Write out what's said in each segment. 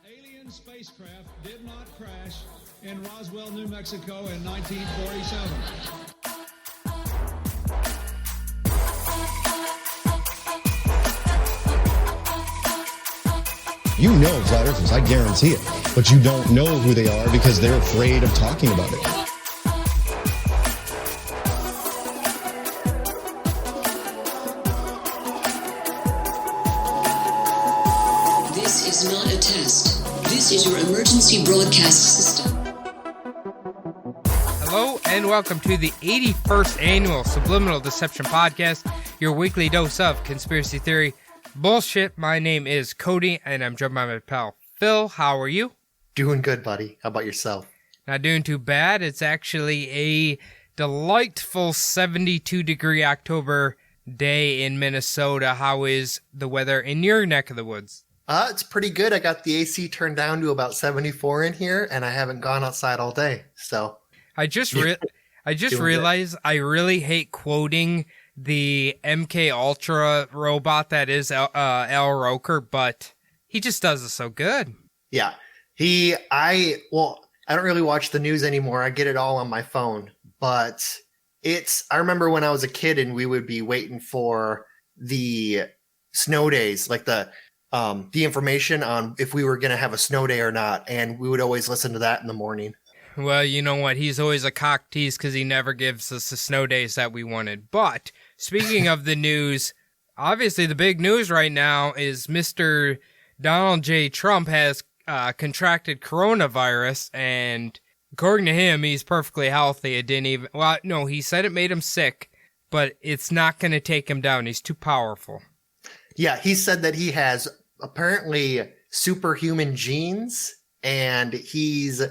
Alien spacecraft did not crash in Roswell, New Mexico in 1947. You know flat earthers, I guarantee it. But you don't know who they are because they're afraid of talking about it. This is not a test. This is your emergency broadcast system. Hello and welcome to the 81st Annual Subliminal Deception Podcast, your weekly dose of conspiracy theory bullshit. My name is Cody, and I'm joined by my pal Phil. How are you? Doing good, buddy. How about yourself? Not doing too bad. It's actually a delightful 72-degree October day in Minnesota. How is the weather in your neck of the woods? It's pretty good. I got the AC turned down to about 74 in here, and I haven't gone outside all day. So I just realized I really hate quoting the MK Ultra robot that is Al Roker, but he just does it so good. Yeah. I don't really watch the news anymore. I get it all on my phone, but I remember when I was a kid and we would be waiting for the snow days, like the information on if we were going to have a snow day or not. And we would always listen to that in the morning. Well, you know what? He's always a cock tease because he never gives us the snow days that we wanted. But speaking of the news, obviously the big news right now is Mr. Donald J. Trump has contracted coronavirus, and according to him, he's perfectly healthy. It didn't even, well, no, he said it made him sick, but it's not going to take him down. He's too powerful. Yeah, he said that he has apparently superhuman genes, and he's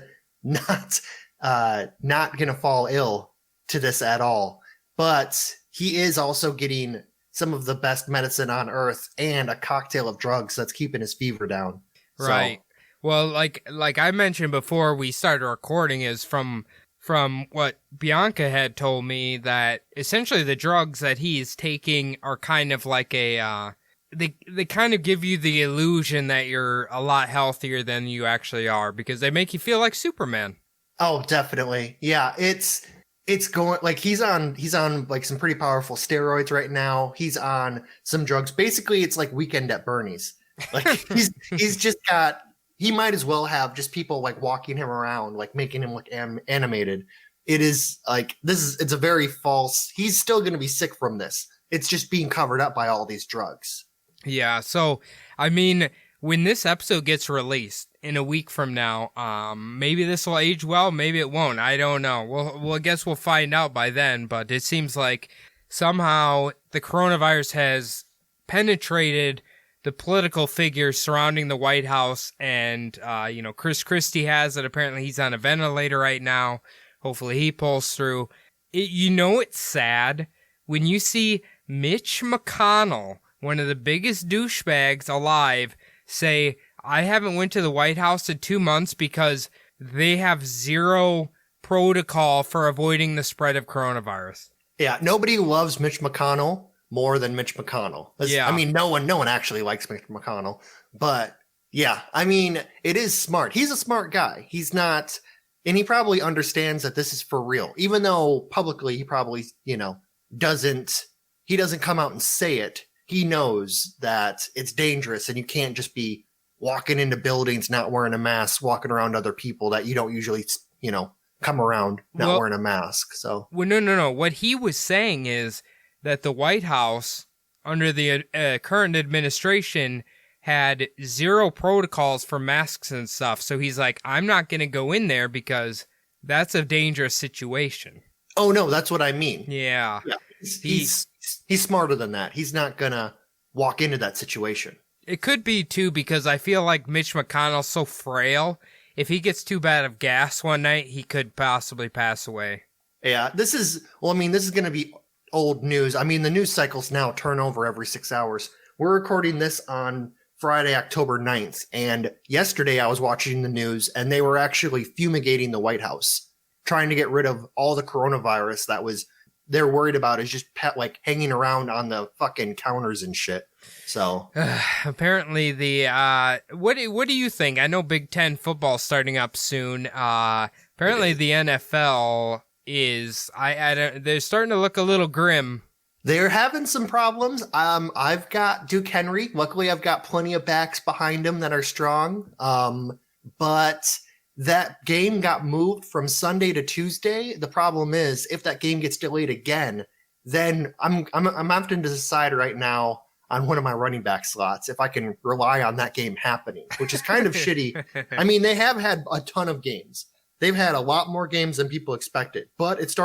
not going to fall ill to this at all. But he is also getting some of the best medicine on earth and a cocktail of drugs that's keeping his fever down. Right. So, well, like I mentioned before we started recording, is from what Bianca had told me, that essentially the drugs that he's taking are kind of like they kind of give you the illusion that you're a lot healthier than you actually are, because they make you feel like Superman. Oh, definitely. Yeah, it's going, like, he's on like some pretty powerful steroids right now. He's on some drugs. Basically, it's like Weekend at Bernie's. Like he's just got, he might as well have just people like walking him around, like making him look animated. It is like, it's a very false, he's still going to be sick from this. It's just being covered up by all these drugs. Yeah, so, I mean, when this episode gets released in a week from now, maybe this will age well, maybe it won't. I don't know. Well, I guess we'll find out by then, but it seems like somehow the coronavirus has penetrated the political figures surrounding the White House, and, Chris Christie has it. Apparently he's on a ventilator right now. Hopefully he pulls through. It's sad when you see Mitch McConnell, one of the biggest douchebags alive, say, I haven't went to the White House in 2 months because they have zero protocol for avoiding the spread of coronavirus. Yeah, nobody loves Mitch McConnell more than Mitch McConnell. Yeah. I mean, no one actually likes Mitch McConnell, but yeah, I mean, it is smart. He's a smart guy. He's not, and he probably understands that this is for real, even though publicly he probably, doesn't come out and say it. He knows that it's dangerous, and you can't just be walking into buildings not wearing a mask, walking around other people that you don't usually, come around not wearing a mask. So, well, no. What he was saying is that the White House, under the current administration, had zero protocols for masks and stuff. So he's like, I'm not going to go in there because that's a dangerous situation. Oh, no, that's what I mean. Yeah. He's smarter than that. He's not going to walk into that situation. It could be, too, because I feel like Mitch McConnell's so frail. If he gets too bad of gas one night, he could possibly pass away. Yeah, this is going to be old news. I mean, the news cycles now turn over every 6 hours. We're recording this on Friday, October 9th. And yesterday I was watching the news, and they were actually fumigating the White House, trying to get rid of all the coronavirus that was they're worried about is just like hanging around on the fucking counters and shit. So apparently what do you think? I know Big Ten football starting up soon. Apparently the NFL is they're starting to look a little grim. They're having some problems. I've got Duke Henry. Luckily, I've got plenty of backs behind him that are strong. But that game got moved from Sunday to Tuesday. The problem is, if that game gets delayed again, then I'm having to decide right now on one of my running back slots if I can rely on that game happening, which is kind of shitty. I mean, they have had a ton of games. They've had a lot more games than people expected, but it's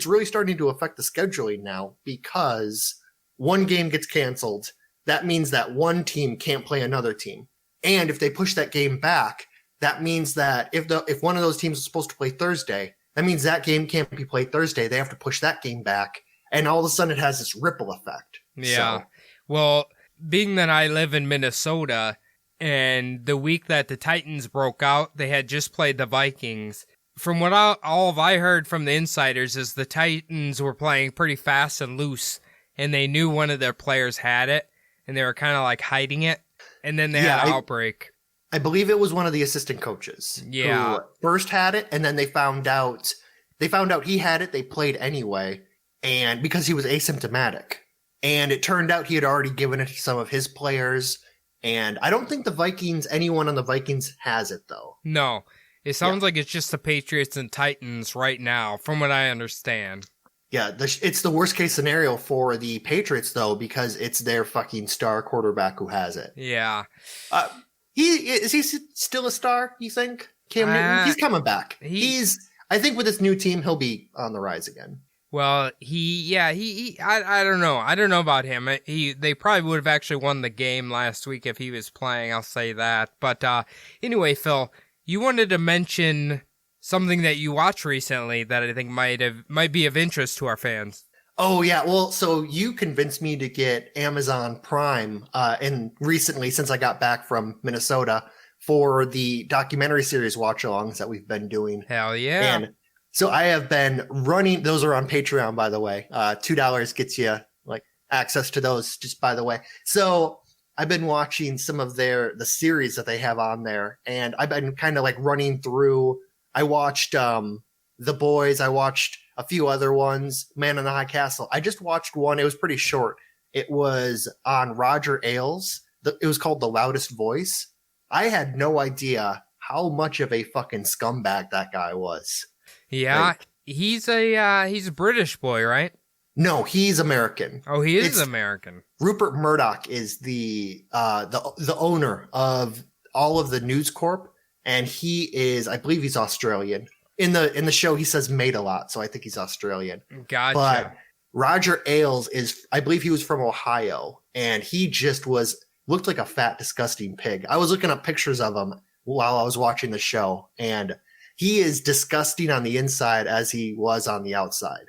really starting to affect the scheduling now because one game gets canceled. That means that one team can't play another team. And if they push that game back, that means that if one of those teams is supposed to play Thursday, that means that game can't be played Thursday. They have to push that game back. And all of a sudden it has this ripple effect. Yeah. So, well, being that I live in Minnesota, and the week that the Titans broke out, they had just played the Vikings. From what all I heard from the insiders is the Titans were playing pretty fast and loose, and they knew one of their players had it, and they were kind of like hiding it, and then they had an outbreak. I believe it was one of the assistant coaches who first had it, and then they found out he had it. They played anyway, and because he was asymptomatic, and it turned out he had already given it to some of his players. And I don't think anyone on the Vikings has it though. No, it sounds like it's just the Patriots and Titans right now, from what I understand. Yeah, it's the worst case scenario for the Patriots though, because it's their fucking star quarterback who has it. Yeah. Is he still a star, you think? Cam Newton? He's coming back. I think with this new team, he'll be on the rise again. Well, I don't know. I don't know about him. They probably would have actually won the game last week if he was playing. I'll say that. But anyway, Phil, you wanted to mention something that you watched recently that I think might be of interest to our fans. Oh yeah, well, so you convinced me to get Amazon Prime, and recently since I got back from Minnesota for the documentary series watch-alongs that we've been doing. Hell yeah! And so I have been running, those are on Patreon, by the way. $2 gets you like access to those, just by the way. So I've been watching some of the series that they have on there, and I've been kind of like running through. I watched The Boys. I watched a few other ones, Man in the High Castle. I just watched one. It was pretty short. It was on Roger Ailes. It was called The Loudest Voice. I had no idea how much of a fucking scumbag that guy was. Yeah, like, he's a British boy, right? No, he's American. Oh, he is American. Rupert Murdoch is the owner of all of the News Corp, and he is, I believe, he's Australian. In the show, he says mate a lot, so I think he's Australian. Gotcha. But Roger Ailes is, I believe, he was from Ohio, and he just looked like a fat, disgusting pig. I was looking up pictures of him while I was watching the show, and he is disgusting on the inside as he was on the outside.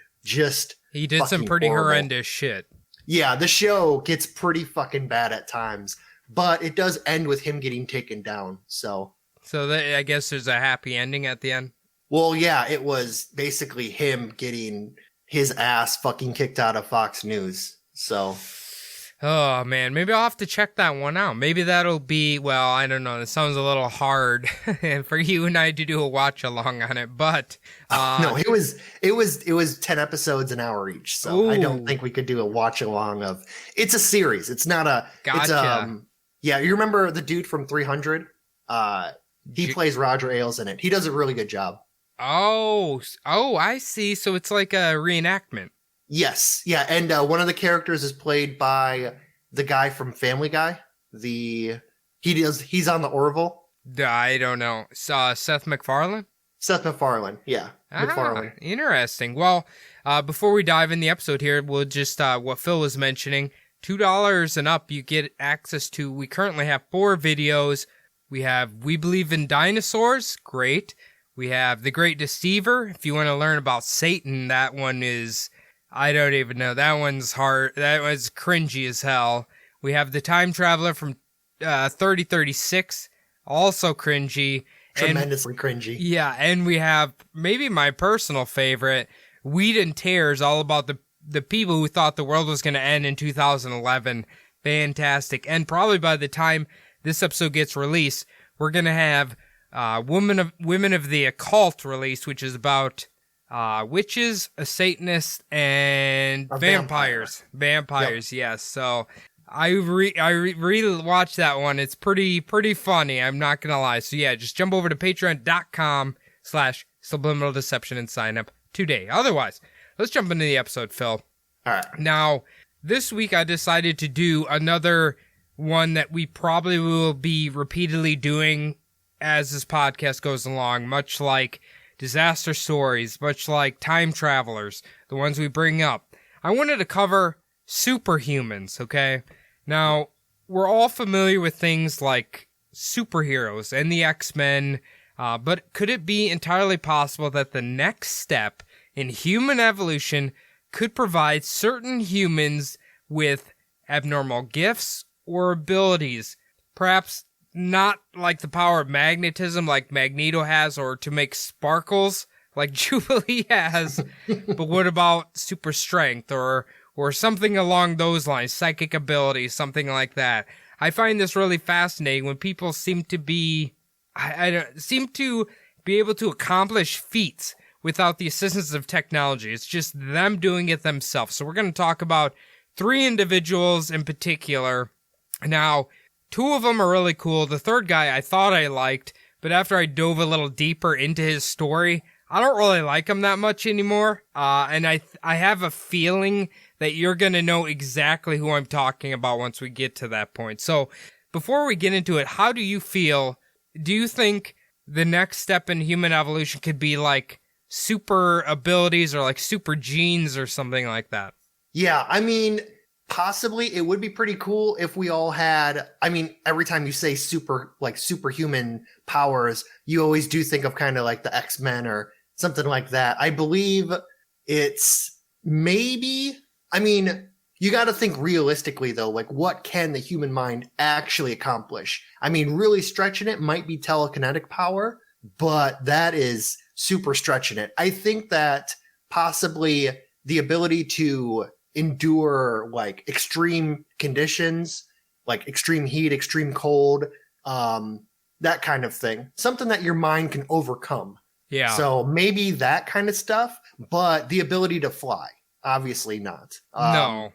He did some pretty horrendous shit. Yeah, the show gets pretty fucking bad at times, but it does end with him getting taken down. So I guess there's a happy ending at the end. Well, yeah, it was basically him getting his ass fucking kicked out of Fox News. So. Oh, man, maybe I'll have to check that one out. Maybe that'll be, well, I don't know. It sounds a little hard for you and I to do a watch along on it, but. No, it was 10 episodes an hour each. So I don't think we could do a watch along of, it's a series. It's not a, gotcha. Yeah, you remember the dude from 300? He plays Roger Ailes in it. He does a really good job. Oh, I see. So it's like a reenactment. Yes. Yeah. And one of the characters is played by the guy from Family Guy. He's on the Orville. I don't know. Seth MacFarlane? Seth MacFarlane. Yeah. MacFarlane. Interesting. Well, before we dive in the episode here, we'll just, what Phil was mentioning, $2 and up, you get access to, we currently have 4 videos. We have We Believe in Dinosaurs. Great. We have The Great Deceiver. If you want to learn about Satan, that one is, I don't even know. That one's hard. That was cringy as hell. We have The Time Traveler from 3036. Also cringy. Tremendously cringy. Yeah, and we have maybe my personal favorite, wheat and tears, all about the people who thought the world was going to end in 2011. Fantastic. And probably by the time this episode gets released, we're going to have Women of the Occult released, which is about witches, a Satanist, and vampires. Vampires, yep. Yes. So I re-watched that one. It's pretty funny. I'm not going to lie. So yeah, just jump over to patreon.com/subliminal deception and sign up today. Otherwise, let's jump into the episode, Phil. All right. Now, this week I decided to do another one that we probably will be repeatedly doing as this podcast goes along, much like disaster stories, much like time travelers, the ones we bring up. I wanted to cover superhumans, okay? Now, we're all familiar with things like superheroes and the X-Men, but could it be entirely possible that the next step in human evolution could provide certain humans with abnormal gifts or abilities? Perhaps not like the power of magnetism like Magneto has, or to make sparkles like Jubilee has, but what about super strength or something along those lines, psychic abilities, something like that? I find this really fascinating when people seem to be able to accomplish feats without the assistance of technology. It's just them doing it themselves. So we're going to talk about 3 individuals in particular. Now, 2 of them are really cool. The third guy I thought I liked, but after I dove a little deeper into his story, I don't really like him that much anymore. And I have a feeling that you're going to know exactly who I'm talking about once we get to that point. So before we get into it, how do you feel? Do you think the next step in human evolution could be like super abilities or like super genes or something like that? Yeah, I mean, possibly it would be pretty cool if we all had, I mean, every time you say superhuman powers, you always do think of kind of like the X-Men or something like that. I believe it's maybe, I mean, you got to think realistically though, like what can the human mind actually accomplish? I mean, really stretching it might be telekinetic power, but that is super stretching it. I think that possibly the ability to endure like extreme conditions, like extreme heat, extreme cold, that kind of thing, something that your mind can overcome. Yeah. So maybe that kind of stuff, but the ability to fly, obviously not. No,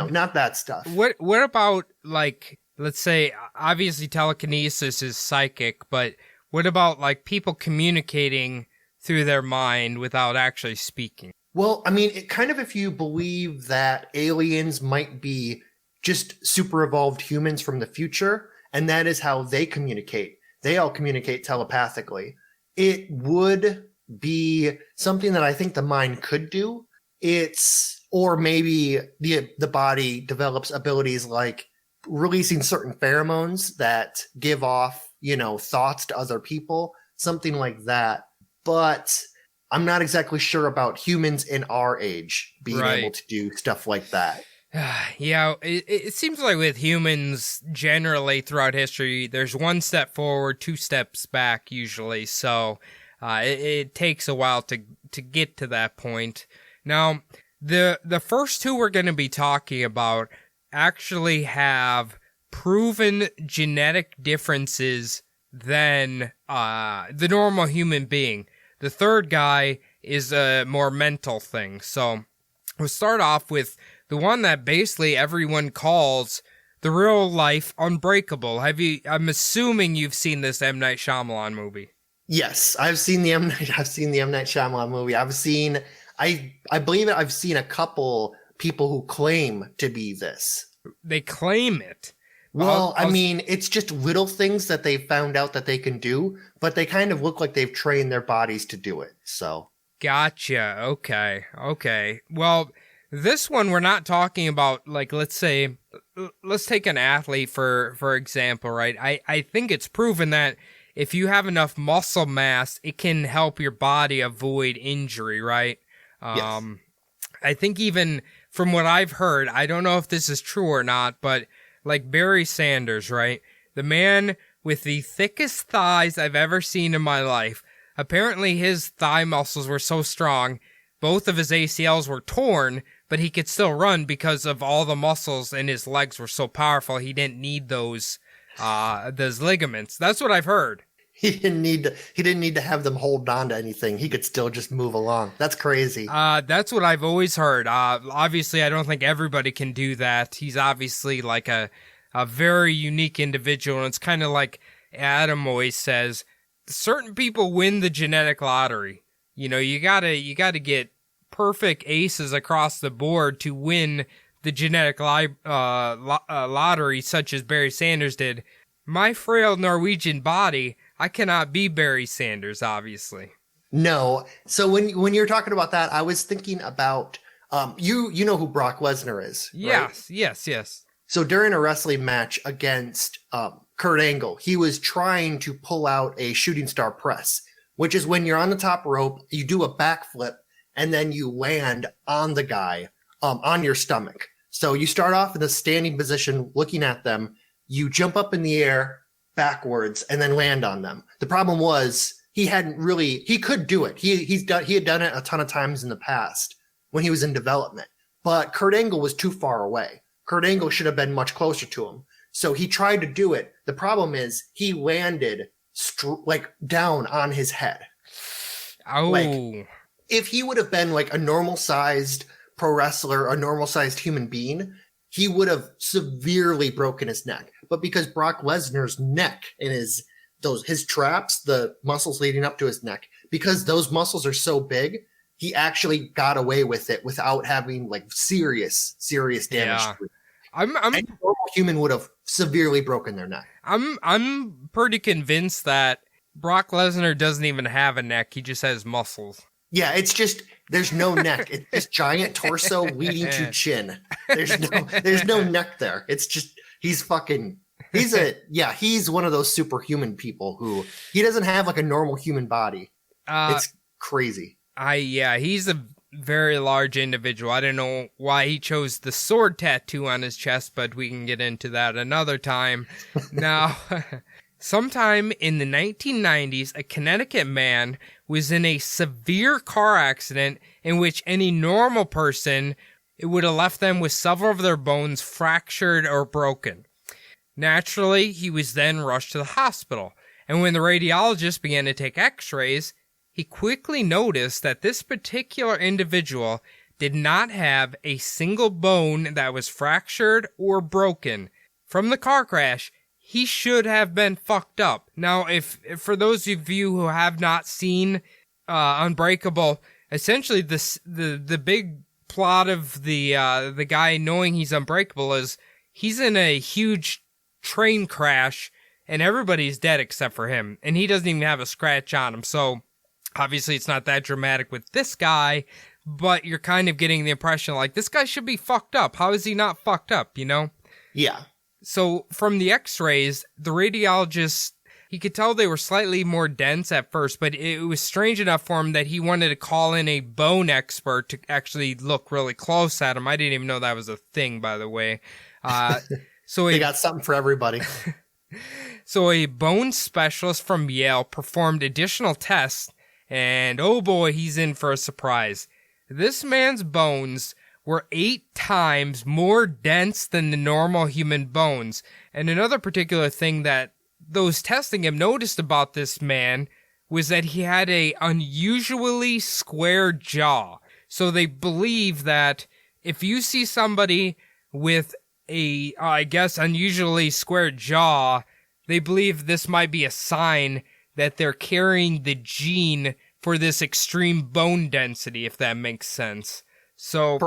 not that stuff. What about, like, let's say, obviously telekinesis is psychic, but what about like people communicating through their mind without actually speaking? Well, I mean, it kind of, if you believe that aliens might be just super evolved humans from the future, and that is how they communicate. They all communicate telepathically. It would be something that I think the mind could do. Or maybe the body develops abilities like releasing certain pheromones that give off, thoughts to other people, something like that. But I'm not exactly sure about humans in our age being able to do stuff like that. Yeah, it seems like with humans generally throughout history, there's 1 step forward, 2 steps back usually. So it takes a while to get to that point. Now, the first 2 we're going to be talking about actually have proven genetic differences than the normal human being. The third guy is a more mental thing. So we'll start off with the one that basically everyone calls the real life Unbreakable. I'm assuming you've seen this M. Night Shyamalan movie. Yes, I've seen the M. Night Shyamalan movie. I believe I've seen a couple people who claim to be this. They claim it. Well, I mean, it's just little things that they found out that they can do, but they kind of look like they've trained their bodies to do it. So, gotcha. Okay. Well, this one we're not talking about, like, let's take an athlete for example, right? I think it's proven that if you have enough muscle mass, it can help your body avoid injury, right? Yes. I think even from what I've heard, I don't know if this is true or not, but like Barry Sanders, right? The man with the thickest thighs I've ever seen in my life. Apparently his thigh muscles were so strong both of his ACLs were torn, but he could still run because of all the muscles in his legs were so powerful. He didn't need those ligaments. That's what I've heard. He didn't need to have them hold on to anything. He could still just move along. That's crazy. That's what I've always heard. Obviously, I don't think everybody can do that. He's obviously like a very unique individual, and it's kind of like Adam always says, certain people win the genetic lottery. You know, you gotta get perfect aces across the board to win the genetic lottery, such as Barry Sanders did. My frail Norwegian body, I cannot be Barry Sanders, obviously. No. So when you're talking about that, I was thinking about you know who Brock Lesnar is, right? Yes. So during a wrestling match against Kurt Angle, he was trying to pull out a shooting star press, which is when you're on the top rope, you do a backflip, and then you land on the guy on your stomach. So you start off in a standing position looking at them, you jump up in the air backwards and then land on them. The problem was he could do it. He had done it a ton of times in the past when he was in development, but Kurt Angle was too far away. Kurt Angle should have been much closer to him. So he tried to do it. The problem is he landed down on his head. Oh. Like, if he would have been like a normal sized pro wrestler, a normal sized human being, he would have severely broken his neck. But because Brock Lesnar's neck and his traps, the muscles leading up to his neck, because those muscles are so big, he actually got away with it without having like serious damage. Yeah. Any normal human would have severely broken their neck. I'm pretty convinced that Brock Lesnar doesn't even have a neck. He just has muscles. Yeah, it's just there's no neck. It's just giant torso leading to chin. There's no neck there. It's just he's one of those superhuman people who he doesn't have like a normal human body. It's crazy. He's a very large individual. I don't know why he chose the sword tattoo on his chest, but we can get into that another time. Now, sometime in the 1990s, a Connecticut man was in a severe car accident in which any normal person, it would have left them with several of their bones fractured or broken. Naturally, he was then rushed to the hospital, and when the radiologist began to take x-rays, he quickly noticed that this particular individual did not have a single bone that was fractured or broken. From the car crash, he should have been fucked up. Now, if for those of you who have not seen Unbreakable, essentially the big plot of the guy knowing he's unbreakable is he's in a huge train crash and everybody's dead except for him, and he doesn't even have a scratch on him. So obviously it's not that dramatic with this guy, but you're kind of getting the impression like this guy should be fucked up. How is he not fucked up, you know? Yeah. So from the x-rays, the radiologist, he could tell they were slightly more dense at first, but it was strange enough for him that he wanted to call in a bone expert to actually look really close at him. I didn't even know that was a thing, by the way. So they got something for everybody. So a bone specialist from Yale performed additional tests, and oh boy, he's in for a surprise. This man's bones were 8 times more dense than the normal human bones. And another particular thing that those testing him noticed about this man was that he had a unusually square jaw. So they believe that if you see somebody with a, unusually square jaw, they believe this might be a sign that they're carrying the gene for this extreme bone density, if that makes sense. So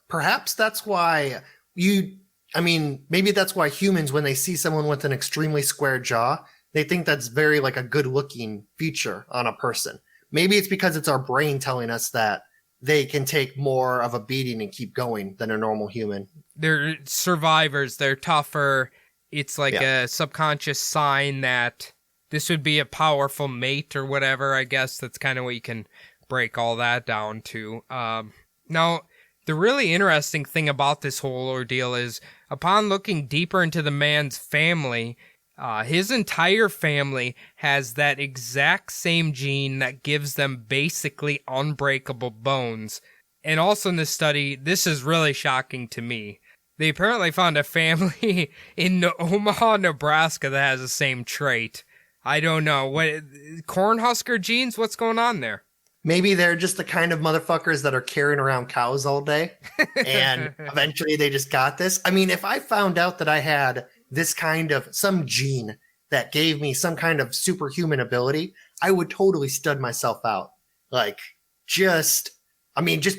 perhaps that's why maybe that's why humans, when they see someone with an extremely square jaw, they think that's very like a good looking feature on a person. Maybe it's because it's our brain telling us that they can take more of a beating and keep going than a normal human. They're survivors. They're tougher. It's like a subconscious sign that this would be a powerful mate or whatever. I guess that's kind of what you can break all that down to. Now, the really interesting thing about this whole ordeal is, upon looking deeper into the man's family, His entire family has that exact same gene that gives them basically unbreakable bones. And also in this study, this is really shocking to me. They apparently found a family in Omaha, Nebraska that has the same trait. I don't know. What, Cornhusker genes? What's going on there? Maybe they're just the kind of motherfuckers that are carrying around cows all day. And eventually they just got this. I mean, if I found out that I had this kind of some gene that gave me some kind of superhuman ability, I would totally stud myself out. Like, just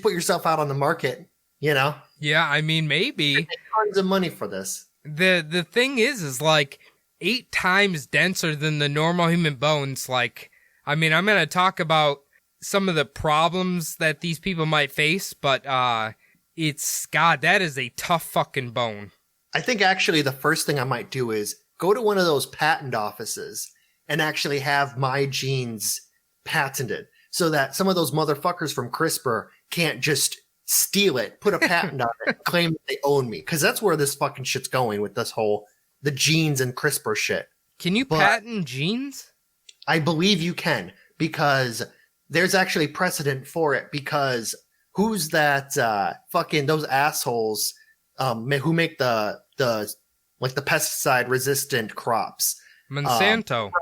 put yourself out on the market, you know? Yeah, I mean, maybe. Tons of money for this. The thing is like 8 times denser than the normal human bones. Like, I mean, I'm going to talk about some of the problems that these people might face, but God, that is a tough fucking bone. I think actually the first thing I might do is go to one of those patent offices and actually have my genes patented so that some of those motherfuckers from CRISPR can't just steal it, put a patent on it, claim that they own me. Because that's where this fucking shit's going with this whole, the genes and CRISPR shit. Can you patent genes? I believe you can, because there's actually precedent for it, because who's that fucking those assholes who make the pesticide resistant crops? Monsanto.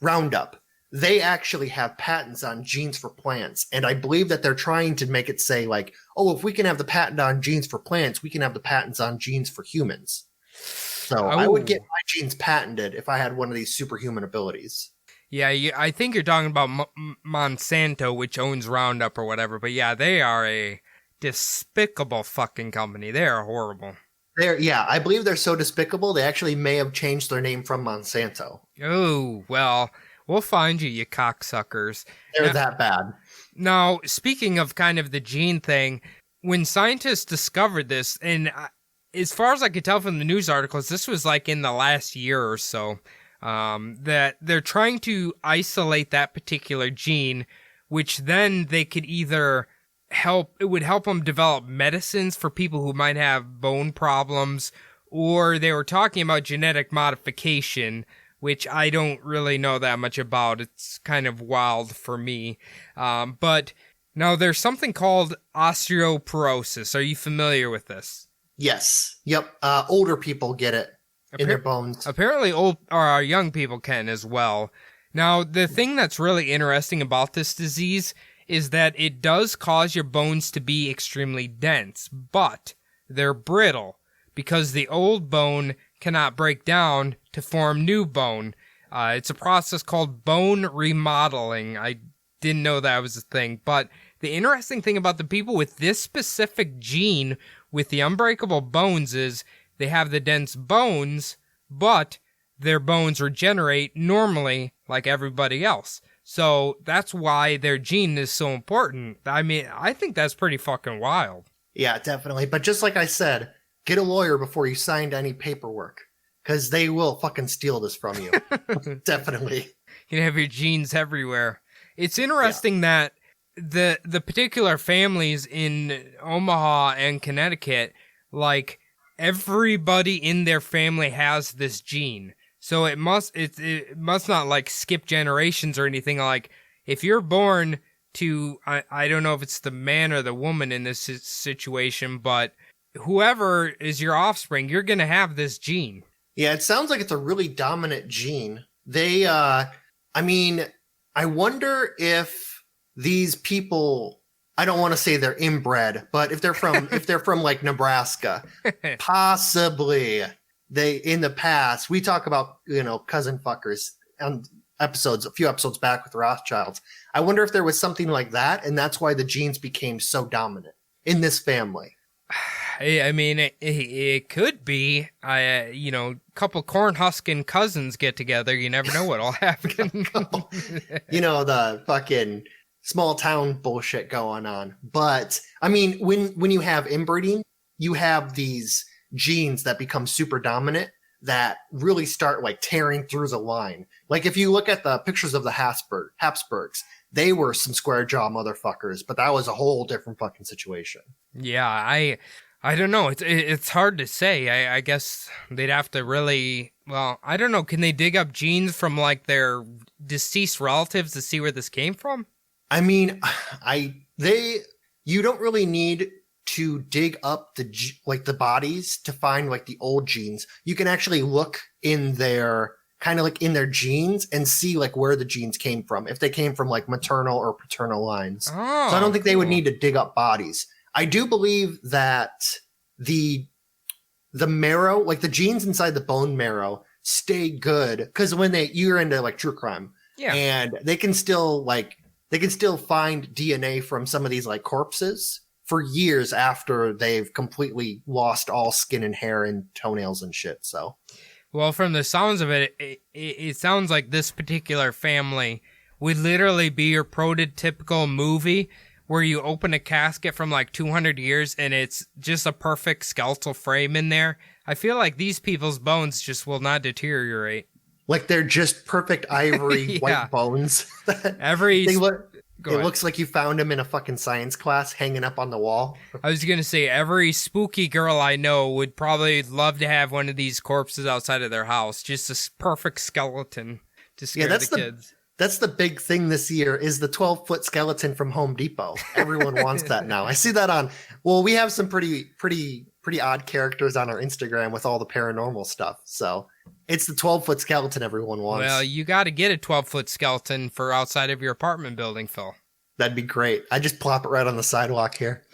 Roundup. They actually have patents on genes for plants. And I believe that they're trying to make it say like, oh, if we can have the patent on genes for plants, we can have the patents on genes for humans. So I would get my genes patented if I had one of these superhuman abilities. Yeah, I think you're talking about Monsanto, which owns Roundup or whatever. But yeah, they are a despicable fucking company. They are horrible. I believe they're so despicable, they actually may have changed their name from Monsanto. Oh, well, we'll find you cocksuckers. They're that bad. Now, speaking of kind of the gene thing, when scientists discovered this, and as far as I could tell from the news articles, this was like in the last year or so, that they're trying to isolate that particular gene, which then they could either it would help them develop medicines for people who might have bone problems, or they were talking about genetic modification, which I don't really know that much about. It's kind of wild for me. But now there's something called osteoporosis. Are you familiar with this? Yes. Yep. Older people get it in their bones. Apparently young people can as well. Now, the thing that's really interesting about this disease is that it does cause your bones to be extremely dense, but they're brittle because the old bone cannot break down to form new bone. It's a process called bone remodeling. I didn't know that was a thing, but the interesting thing about the people with this specific gene with the unbreakable bones is they have the dense bones, but their bones regenerate normally like everybody else. So that's why their gene is so important. I mean, I think that's pretty fucking wild. Yeah, definitely. But just like I said, get a lawyer before you signed any paperwork, because they will fucking steal this from you. Definitely. You have your genes everywhere. It's interesting that the particular families in Omaha and Connecticut, like, everybody in their family has this gene. So it must not like skip generations or anything. Like, if you're born to, I don't know if it's the man or the woman in this situation, but whoever is your offspring, you're going to have this gene. Yeah, it sounds like it's a really dominant gene. They, I wonder if these people, I don't want to say they're inbred, but if they're from like Nebraska, possibly they, in the past, we talk about, cousin fuckers on a few episodes back with Rothschilds. I wonder if there was something like that, and that's why the genes became so dominant in this family. I mean, it could be. Couple cornhusking cousins get together. You never know what'll happen. The fucking small town bullshit going on. But I mean, when you have inbreeding, you have these genes that become super dominant that really start like tearing through the line. Like if you look at the pictures of the Habsburgs, they were some square jaw motherfuckers, but that was a whole different fucking situation. Yeah, I don't know. It's hard to say. I guess they'd have to really. Well, I don't know. Can they dig up genes from like their deceased relatives to see where this came from? I mean, you don't really need to dig up the bodies to find like the old genes. You can actually look in their kind of like in their genes and see like where the genes came from, if they came from like maternal or paternal lines. Oh, so I don't think cool. they would need to dig up bodies. I do believe that the marrow, like the genes inside the bone marrow, stay good because when you're into like true crime, and they can still find DNA from some of these like corpses for years after they've completely lost all skin and hair and toenails and shit. So, well, from the sounds of it, it sounds like this particular family would literally be your prototypical movie where you open a casket from like 200 years and it's just a perfect skeletal frame in there. I feel like these people's bones just will not deteriorate. Like they're just perfect ivory white bones. It looks like you found them in a fucking science class hanging up on the wall. I was going to say, every spooky girl I know would probably love to have one of these corpses outside of their house. Just a perfect skeleton to scare the kids. That's the big thing this year is the 12-foot skeleton from Home Depot. Everyone wants that now. I see that we have some pretty odd characters on our Instagram with all the paranormal stuff. So it's the 12-foot skeleton everyone wants. Well, you got to get a 12-foot skeleton for outside of your apartment building, Phil. That'd be great. I just plop it right on the sidewalk here.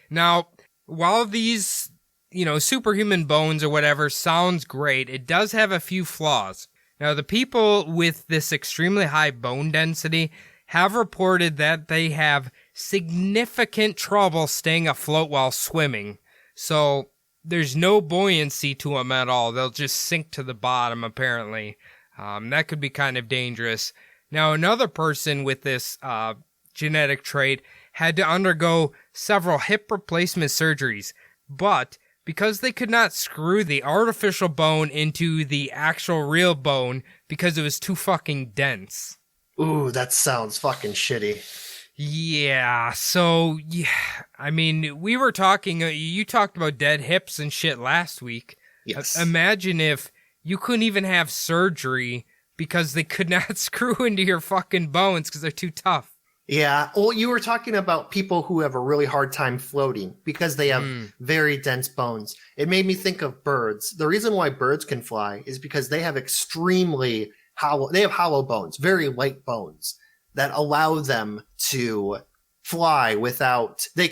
Now, while these, superhuman bones or whatever sounds great, it does have a few flaws. Now, the people with this extremely high bone density have reported that they have significant trouble staying afloat while swimming. So there's no buoyancy to them at all. They'll just sink to the bottom, apparently. That could be kind of dangerous. Now, another person with this genetic trait had to undergo several hip replacement surgeries, but because they could not screw the artificial bone into the actual real bone because it was too fucking dense. Ooh, that sounds fucking shitty. Yeah, so, I mean, we were talking, you talked about dead hips and shit last week. Yes. Imagine if you couldn't even have surgery because they could not screw into your fucking bones because they're too tough. Yeah, well, you were talking about people who have a really hard time floating because they have very dense bones. It made me think of birds. The reason why birds can fly is because they have extremely hollow bones, very light bones that allow them to fly without, they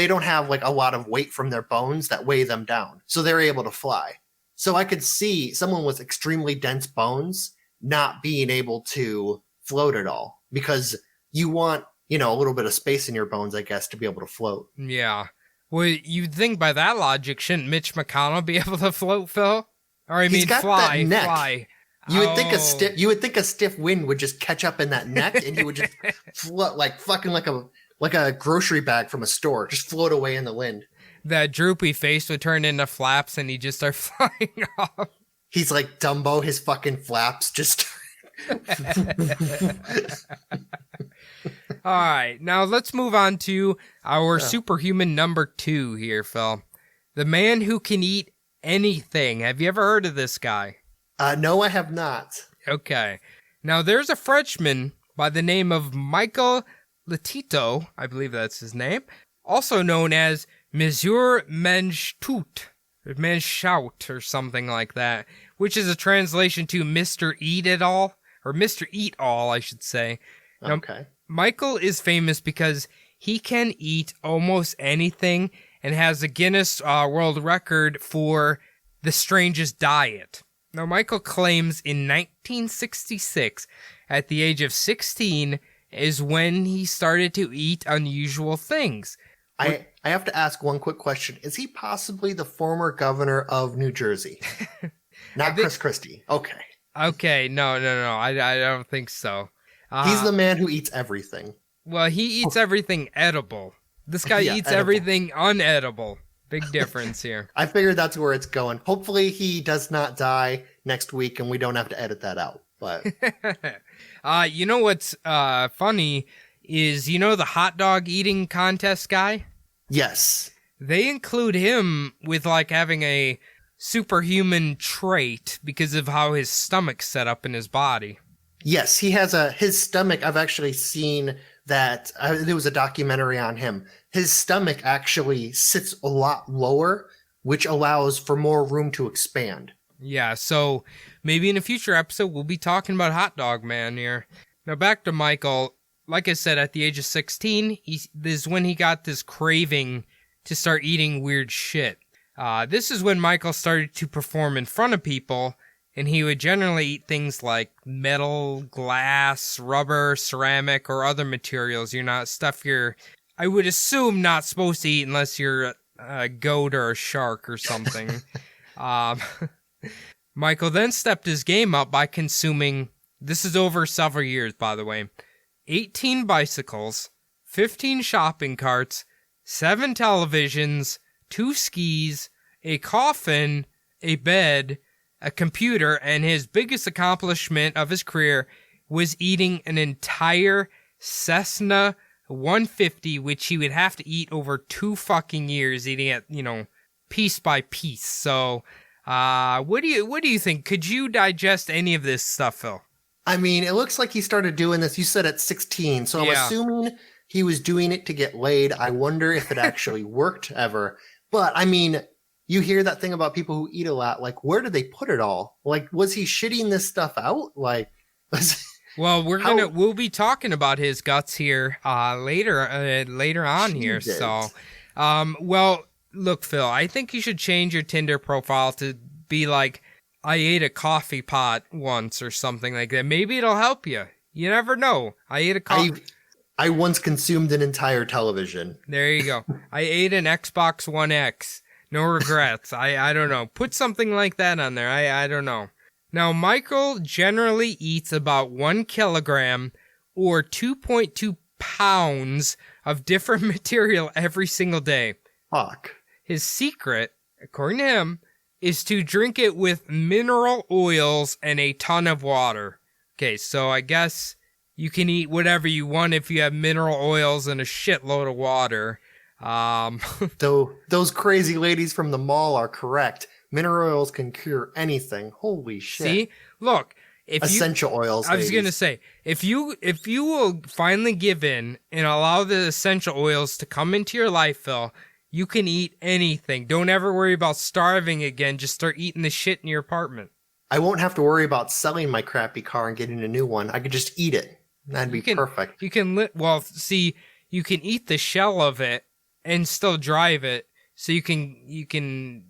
don't have like a lot of weight from their bones that weigh them down. So they're able to fly. So I could see someone with extremely dense bones not being able to float at all because you want, a little bit of space in your bones, I guess, to be able to float. Yeah. Well, you'd think by that logic, shouldn't Mitch McConnell be able to float, Phil? Or He's got fly, that neck. fly. You would think a stiff wind would just catch up in that neck and he would just float like fucking like a grocery bag from a store, just float away in the wind. That droopy face would turn into flaps and he'd just start flying off. He's like Dumbo, his fucking flaps just All right, now let's move on to our superhuman number 2 here, Phil. The man who can eat anything. Have you ever heard of this guy? No, I have not. Okay. Now, there's a Frenchman by the name of Michael Letito, I believe that's his name, also known as Monsieur Manchout or something like that, which is a translation to Mr. Eat It All, or Mr. Eat All, I should say. Now, okay. Michael is famous because he can eat almost anything and has a Guinness World Record for the strangest diet. Now, Michael claims in 1966, at the age of 16, is when he started to eat unusual things. I have to ask one quick question. Is he possibly the former governor of New Jersey? Not Chris Christie. Okay. Okay, no. I don't think so. He's the man who eats everything. Well, he eats everything edible. This guy eats edible. Everything unedible. Big difference here. I figured that's where it's going. Hopefully he does not die next week and we don't have to edit that out. But you know what's funny is, the hot dog eating contest guy? Yes. they include him with like having a superhuman trait because of how his stomach's set up in his body. Yes, he has his stomach. I've actually seen that. There was a documentary on him. His stomach actually sits a lot lower, which allows for more room to expand. Yeah, so maybe in a future episode, we'll be talking about Hot Dog Man here. Now back to Michael. Like I said, at the age of 16, this is when he got this craving to start eating weird shit. This is when Michael started to perform in front of people, and he would generally eat things like metal, glass, rubber, ceramic, or other materials. I would assume, not supposed to eat unless you're a goat or a shark or something. Michael then stepped his game up by consuming, this is over several years, by the way, 18 bicycles, 15 shopping carts, 7 televisions, 2 skis, a coffin, a bed, a computer, and his biggest accomplishment of his career was eating an entire Cessna 150, which he would have to eat over 2 fucking years, eating it, piece by piece. So, what do you think? Could you digest any of this stuff, Phil? I mean, it looks like he started doing this, you said at 16, so I'm assuming he was doing it to get laid. I wonder if it actually worked ever. But, I mean, you hear that thing about people who eat a lot. Like, where did they put it all? Like, was he shitting this stuff out? Like, well, we'll be talking about his guts here later on here. So, well, look, Phil, I think you should change your Tinder profile to be like, I ate a coffee pot once or something like that. Maybe it'll help you. You never know. I ate a coffee. I once consumed an entire television. There you go. I ate an Xbox One X. No regrets. I don't know. Put something like that on there. I don't know. Now, Michael generally eats about 1 kilogram or 2.2 pounds of different material every single day. Fuck. His secret, according to him, is to drink it with mineral oils and a ton of water. Okay, so I guess you can eat whatever you want if you have mineral oils and a shitload of water. Though those crazy ladies from the mall are correct. Mineral oils can cure anything. Holy shit. See? Look. Essential oils. I was going to say, if you will finally give in and allow the essential oils to come into your life, Phil, you can eat anything. Don't ever worry about starving again. Just start eating the shit in your apartment. I won't have to worry about selling my crappy car and getting a new one. I could just eat it. That'd be perfect. You can you can eat the shell of it and still drive it, so you can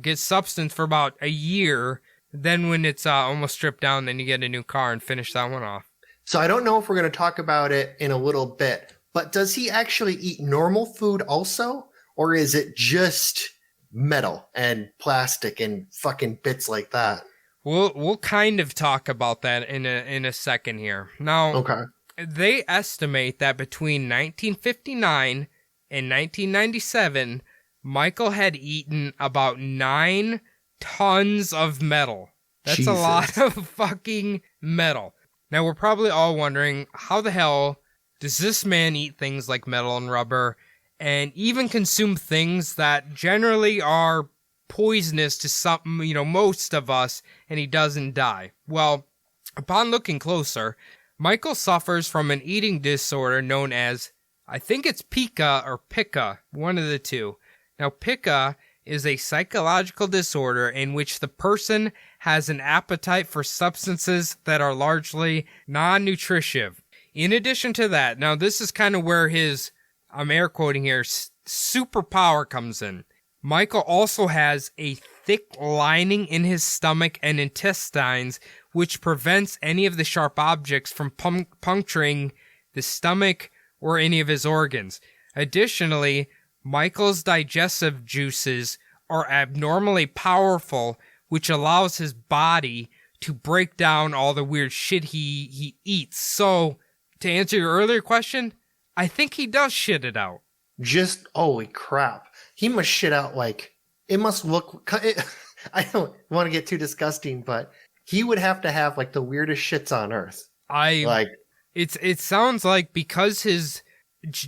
get substance for about a year. Then when it's almost stripped down, then you get a new car and finish that one off. So I don't know if we're going to talk about it in a little bit, but does he actually eat normal food also? Or is it just metal and plastic and fucking bits like that? We'll kind of talk about that in a second here. Now, okay. They estimate that between 1959 and 1997, Michael had eaten about 9 tons of metal. That's Jesus. A lot of fucking metal. Now, we're probably all wondering, how the hell does this man eat things like metal and rubber and even consume things that generally are poisonous to some, most of us, and he doesn't die? Well, upon looking closer, Michael suffers from an eating disorder known as, I think it's pica or pica, one of the two. Now, pica is a psychological disorder in which the person has an appetite for substances that are largely non-nutritive. In addition to that, now this is kind of where his, I'm air quoting here, superpower comes in. Michael also has a thick lining in his stomach and intestines, which prevents any of the sharp objects from puncturing the stomach or any of his organs. Additionally, Michael's digestive juices are abnormally powerful, which allows his body to break down all the weird shit he eats. So, to answer your earlier question, I think he does shit it out. Just, holy crap. He must shit out it must look, I don't want to get too disgusting, but he would have to have the weirdest shits on earth. It sounds like because his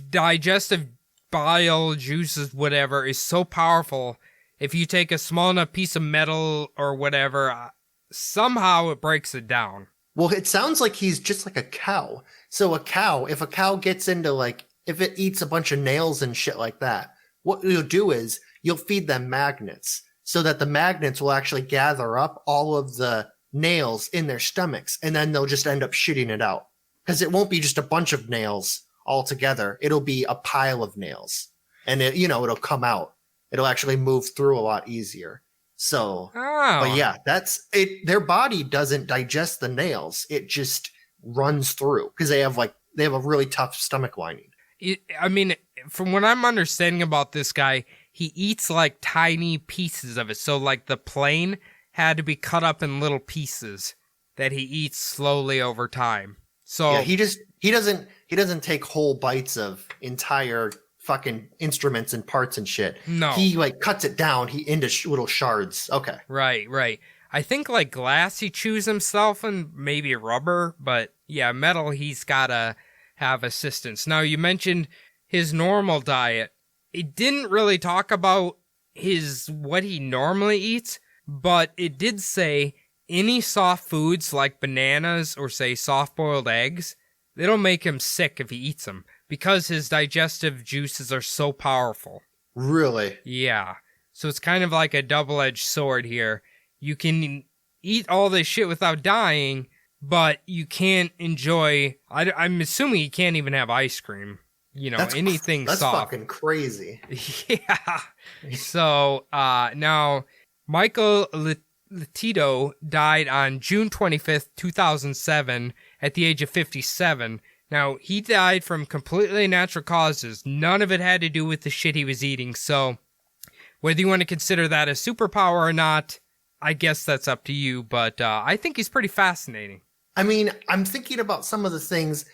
digestive bile, juices, whatever, is so powerful. If you take a small enough piece of metal or whatever, somehow it breaks it down. Well, it sounds like he's just like a cow. So if a cow gets into like, if it eats a bunch of nails and shit like that, what you'll do is you'll feed them magnets so that the magnets will actually gather up all of the nails in their stomachs, and then they'll just end up shitting it out. Because it won't be just a bunch of nails all together. It'll be a pile of nails, and it'll come out. It'll actually move through a lot easier. So, but yeah, that's it. Their body doesn't digest the nails. It just runs through because they have a really tough stomach lining. I mean, from what I'm understanding about this guy, he eats like tiny pieces of it. So like the plane had to be cut up in little pieces that he eats slowly over time. So yeah, he doesn't take whole bites of entire fucking instruments and parts and shit. No. He like cuts it down into little shards. Okay. Right. I think like glass he chews himself and maybe rubber, but yeah, metal he's gotta have assistance. Now you mentioned his normal diet. It didn't really talk about what he normally eats, but it did say any soft foods like bananas or say soft-boiled eggs, it'll make him sick if he eats them because his digestive juices are so powerful. Really? Yeah. So it's kind of like a double-edged sword here. You can eat all this shit without dying, but you can't enjoy... I'm assuming you can't even have ice cream. Anything that's soft. That's fucking crazy. Yeah. So, now, Michael Letito died on June 25th, 2007, at the age of 57. Now, he died from completely natural causes. None of it had to do with the shit he was eating. So, whether you want to consider that a superpower or not, I guess that's up to you. But I think he's pretty fascinating. I mean, I'm thinking about some of the things.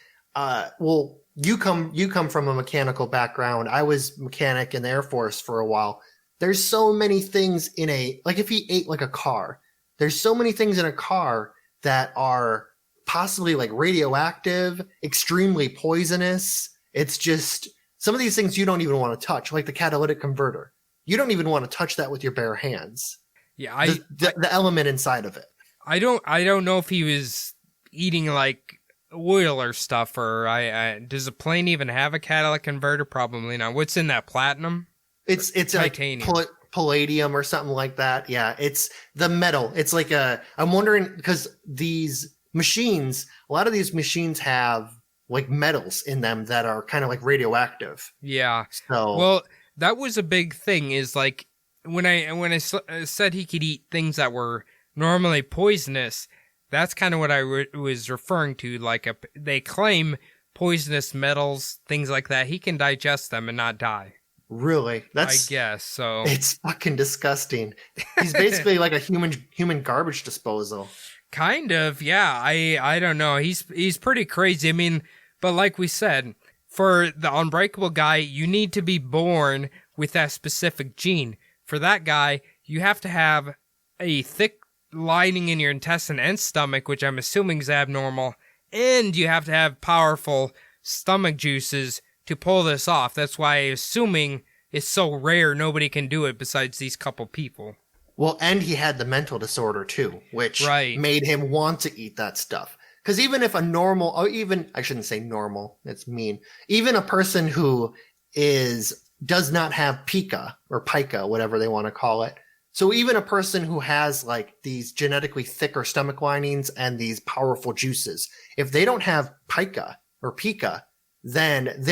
You come from a mechanical background. I was mechanic in the Air Force for a while. There's so many things if he ate like a car, there's so many things in a car that are possibly like radioactive, extremely poisonous. It's just some of these things you don't even want to touch, like the catalytic converter. You don't even want to touch that with your bare hands. Yeah, the element inside of it. I don't know if he was eating like oil or stuff, or does a plane even have a catalytic converter? Probably not. What's in that, platinum? It's titanium. Like palladium or something like that. Yeah, it's the metal. It's like I'm wondering because these machines, a lot of these machines have like metals in them that are kind of like radioactive. Yeah. So well, that was a big thing. Is like when I said he could eat things that were normally poisonous. That's kind of what I was referring to. Like they claim poisonous metals, things like that. He can digest them and not die. Really? I guess so. It's fucking disgusting. He's basically like a human garbage disposal. Kind of, yeah. I don't know. He's pretty crazy. I mean, but like we said, for the unbreakable guy, you need to be born with that specific gene. For that guy, you have to have a thick lining in your intestine and stomach, which I'm assuming is abnormal, and you have to have powerful stomach juices to pull this off. That's why I'm assuming it's so rare nobody can do it besides these couple people. Well, and he had the mental disorder too, which made him want to eat that stuff. Because even if a normal, or even, I shouldn't say normal, that's mean, even a person who does not have pica, whatever they want to call it. So even a person who has like these genetically thicker stomach linings and these powerful juices, if they don't have pica, then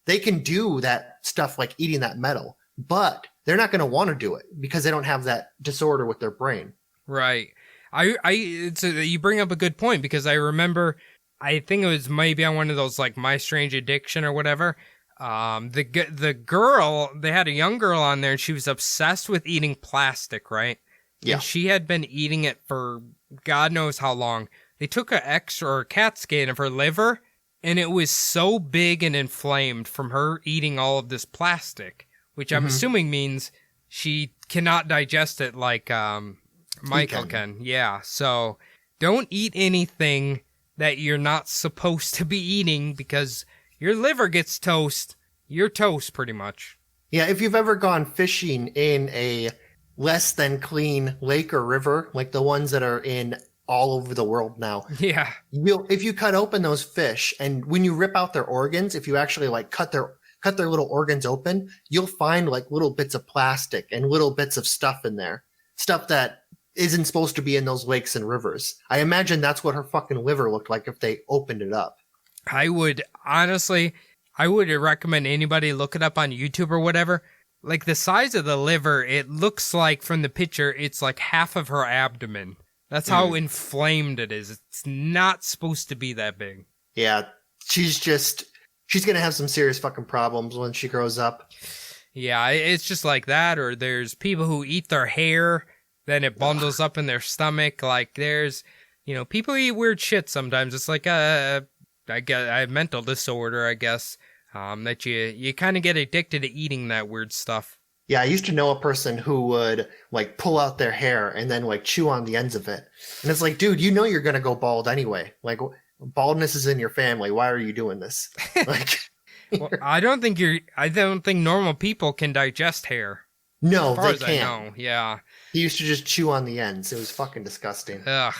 they can do that stuff like eating that metal, but they're not going to want to do it because they don't have that disorder with their brain. Right. You bring up a good point because I remember, I think it was maybe on one of those like My Strange Addiction or whatever. The girl, they had a young girl on there and she was obsessed with eating plastic, right? Yeah. And she had been eating it for God knows how long. They took a CAT scan of her liver and it was so big and inflamed from her eating all of this plastic, which I'm assuming means she cannot digest it like Michael can. Yeah, so don't eat anything that you're not supposed to be eating because your liver gets toast you're toast pretty much. Yeah, if you've ever gone fishing in a less than clean lake or river, like the ones that are in all over the world now. Yeah. If you cut open those fish and when you rip out their organs, if you actually like cut their little organs open, you'll find like little bits of plastic and little bits of stuff in there. Stuff that isn't supposed to be in those lakes and rivers. I imagine that's what her fucking liver looked like if they opened it up. I would recommend anybody look it up on YouTube or whatever. Like the size of the liver, it looks like from the picture, it's like half of her abdomen. That's how inflamed it is. It's not supposed to be that big. Yeah, she's going to have some serious fucking problems when she grows up. Yeah, it's just like that. Or there's people who eat their hair, then it bundles up in their stomach. Like there's, people eat weird shit sometimes. It's like I have mental disorder, I guess, that you kind of get addicted to eating that weird stuff. Yeah, I used to know a person who would like pull out their hair and then like chew on the ends of it. And it's like, dude, you're going to go bald anyway. Like baldness is in your family. Why are you doing this? Like, well, I don't think normal people can digest hair. No, as far they as can't. I know. Yeah. He used to just chew on the ends. It was fucking disgusting. Ugh.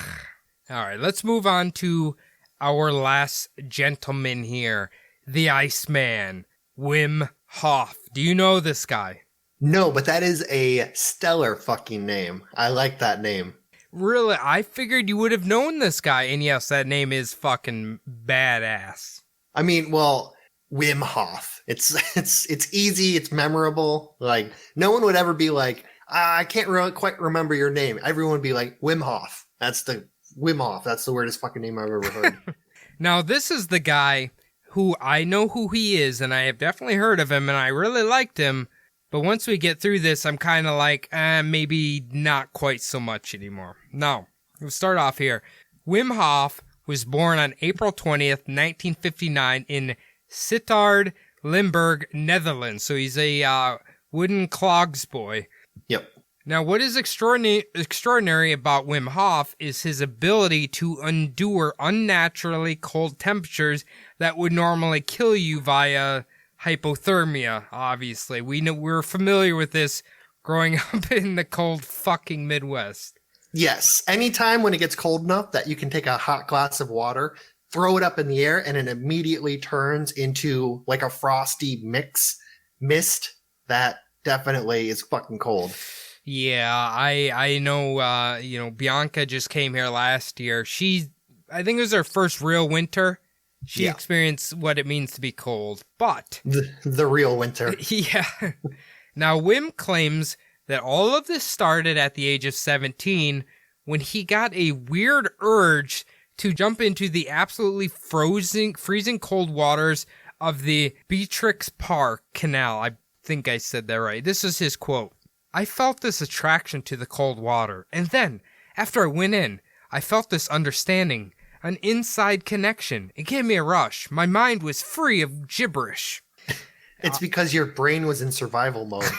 All right, let's move on to our last gentleman here, the Iceman, Wim Hof. Do you know this guy? No, but that is a stellar fucking name. I like that name. Really? I figured you would have known this guy, and yes, that name is fucking badass. I mean, well, Wim Hof. It's easy, it's memorable. Like, no one would ever be like, I can't quite remember your name. Everyone would be like, Wim Hof. That's the weirdest fucking name I've ever heard. Now, this is the guy who I know who he is, and I have definitely heard of him, and I really liked him. But once we get through this, I'm kind of like, maybe not quite so much anymore. Now, we'll start off here. Wim Hof was born on April 20th, 1959 in Sittard, Limburg, Netherlands. So he's a wooden clogs boy. Yep. Now, what is extraordinary about Wim Hof is his ability to endure unnaturally cold temperatures that would normally kill you via hypothermia, obviously. We're familiar with this growing up in the cold fucking Midwest. Yes. Anytime when it gets cold enough that you can take a hot glass of water, throw it up in the air, and it immediately turns into like a frosty mist, that definitely is fucking cold. Yeah, I know, Bianca just came here last year. I think it was her first real winter. She experienced what it means to be cold, but the real winter. Yeah. Now, Wim claims that all of this started at the age of 17 when he got a weird urge to jump into the absolutely freezing cold waters of the Beatrix Park Canal. I think I said that right. This is his quote. I felt this attraction to the cold water, and then, after I went in, I felt this understanding. An inside connection. It gave me a rush. My mind was free of gibberish. It's because your brain was in survival mode.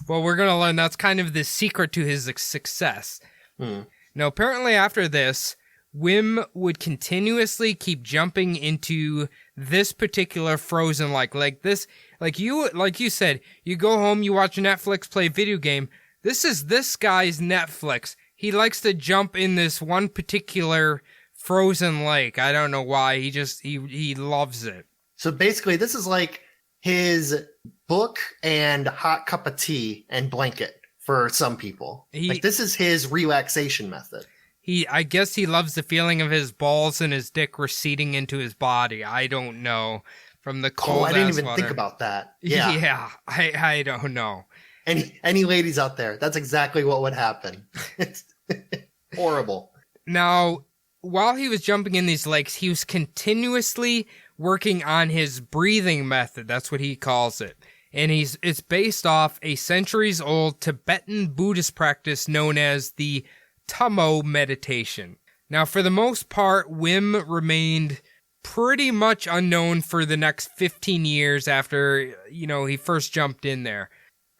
Well, we're going to learn that's kind of the secret to his success. Now, apparently after this, Wim would continuously keep jumping into this particular frozen lake. Like you said, you go home, you watch Netflix, play a video game. This is this guy's Netflix. He likes to jump in this one particular frozen lake. I don't know why. He loves it. So basically, this is like his book and hot cup of tea and blanket for some people. This is his relaxation method. I guess he loves the feeling of his balls and his dick receding into his body. I don't know. From the cold I didn't even think about that. Yeah. Yeah, I don't know. Any ladies out there, that's exactly what would happen. It's horrible. Now, while he was jumping in these lakes, he was continuously working on his breathing method. That's what he calls it. And it's based off a centuries-old Tibetan Buddhist practice known as the Tummo meditation. Now, for the most part, Wim remained pretty much unknown for the next 15 years after, he first jumped in there,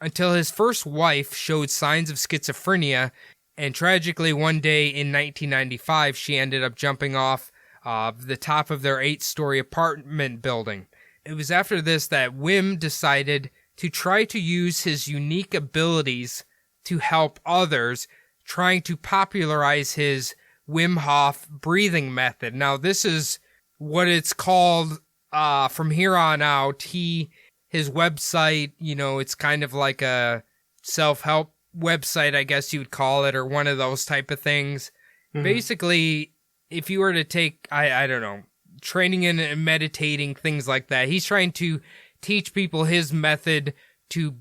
until his first wife showed signs of schizophrenia, and tragically one day in 1995, she ended up jumping off the top of their 8-story apartment building. it was after this that Wim decided to try to use his unique abilities to help others, trying to popularize his Wim Hof breathing method. Now, this is what it's called from here on out. His website, it's kind of like a self-help website, I guess you would call it, or one of those type of things. Mm-hmm. Basically, if you were to take, I don't know, training and meditating, things like that, he's trying to teach people his method to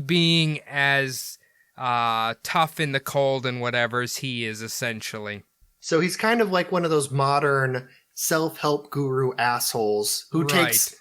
being as tough in the cold and whatever as he is, essentially. So he's kind of like one of those modern self-help guru assholes who takes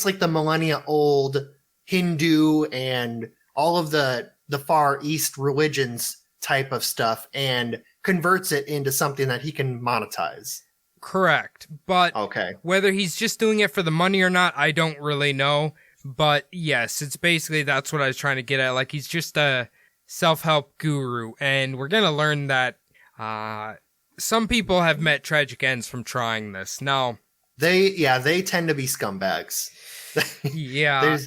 like the millennia old Hindu and all of the Far East religions type of stuff and converts it into something that he can monetize. Correct. But okay, whether he's just doing it for the money or not, I don't really know. But yes, it's basically, that's what I was trying to get at. Like, he's just a self-help guru. And we're going to learn that some people have met tragic ends from trying this. Now, they tend to be scumbags. Yeah.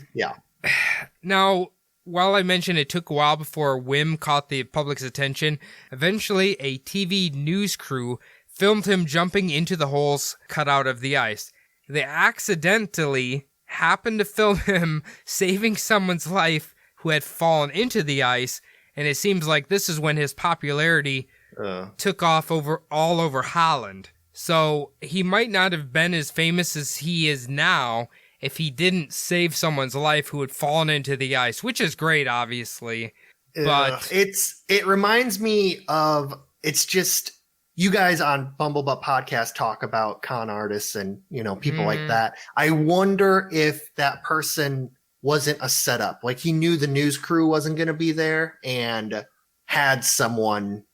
Now, while I mentioned it took a while before Wim caught the public's attention, eventually a TV news crew filmed him jumping into the holes cut out of the ice. They accidentally happened to film him saving someone's life who had fallen into the ice, and it seems like this is when his popularity took off all over Holland. So he might not have been as famous as he is now if he didn't save someone's life who had fallen into the ice, which is great, obviously. But it reminds me of, it's just, you guys on Bumblebutt Podcast talk about con artists and, people like that. I wonder if that person wasn't a setup. Like, he knew the news crew wasn't going to be there and had someone,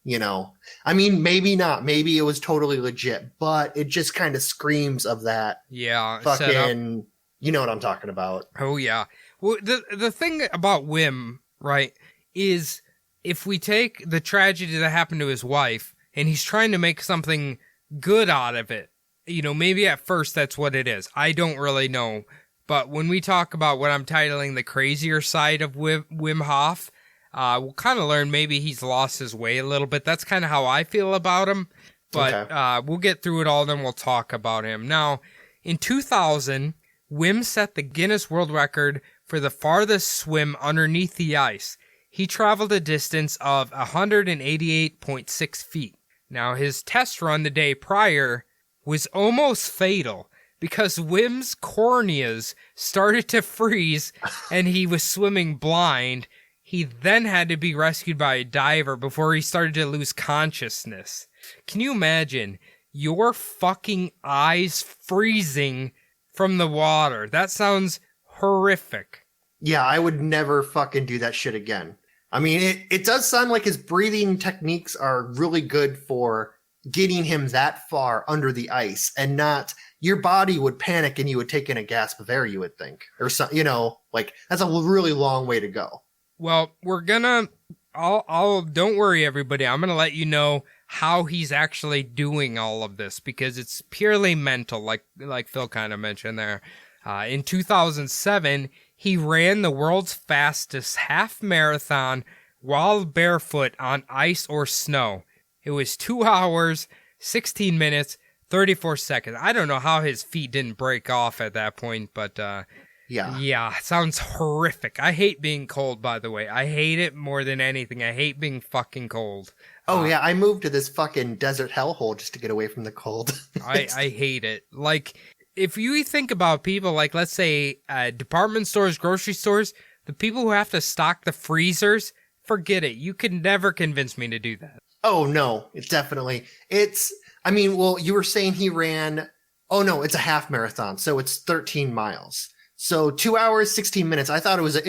I mean, maybe not. Maybe it was totally legit, but it just kind of screams of that. Yeah. Fucking, you know what I'm talking about. Oh, yeah. Well, the thing about Wim, right, is if we take the tragedy that happened to his wife and he's trying to make something good out of it, maybe at first that's what it is. I don't really know. But when we talk about what I'm titling the crazier side of Wim Hof, we'll kind of learn maybe he's lost his way a little bit. That's kind of how I feel about him. But okay. We'll get through it all, then we'll talk about him. Now, in 2000, Wim set the Guinness World Record for the farthest swim underneath the ice. He traveled a distance of 188.6 feet. Now, his test run the day prior was almost fatal because Wim's corneas started to freeze and he was swimming blind. He then had to be rescued by a diver before he started to lose consciousness. Can you imagine your fucking eyes freezing from the water? That sounds horrific. Yeah, I would never fucking do that shit again. I mean, it does sound like his breathing techniques are really good for getting him that far under the ice, and not, your body would panic and you would take in a gasp of air, you would think. Or something, like, that's a really long way to go. Well, don't worry, everybody. I'm gonna let you know how he's actually doing all of this, because it's purely mental, like Phil kind of mentioned there. In 2007, he ran the world's fastest half marathon while barefoot on ice or snow. It was 2 hours, 16 minutes, 34 seconds. I don't know how his feet didn't break off at that point, but yeah, sounds horrific. I hate being cold, by the way. I hate it more than anything. I hate being fucking cold. Oh, yeah, I moved to this fucking desert hellhole just to get away from the cold. I hate it. Like, if you think about people, like, let's say, department stores, grocery stores, the people who have to stock the freezers, forget it. You could never convince me to do that. Oh, no, it's definitely. You were saying he ran, it's a half marathon, so it's 13 miles. So 2 hours, 16 minutes. I thought it was a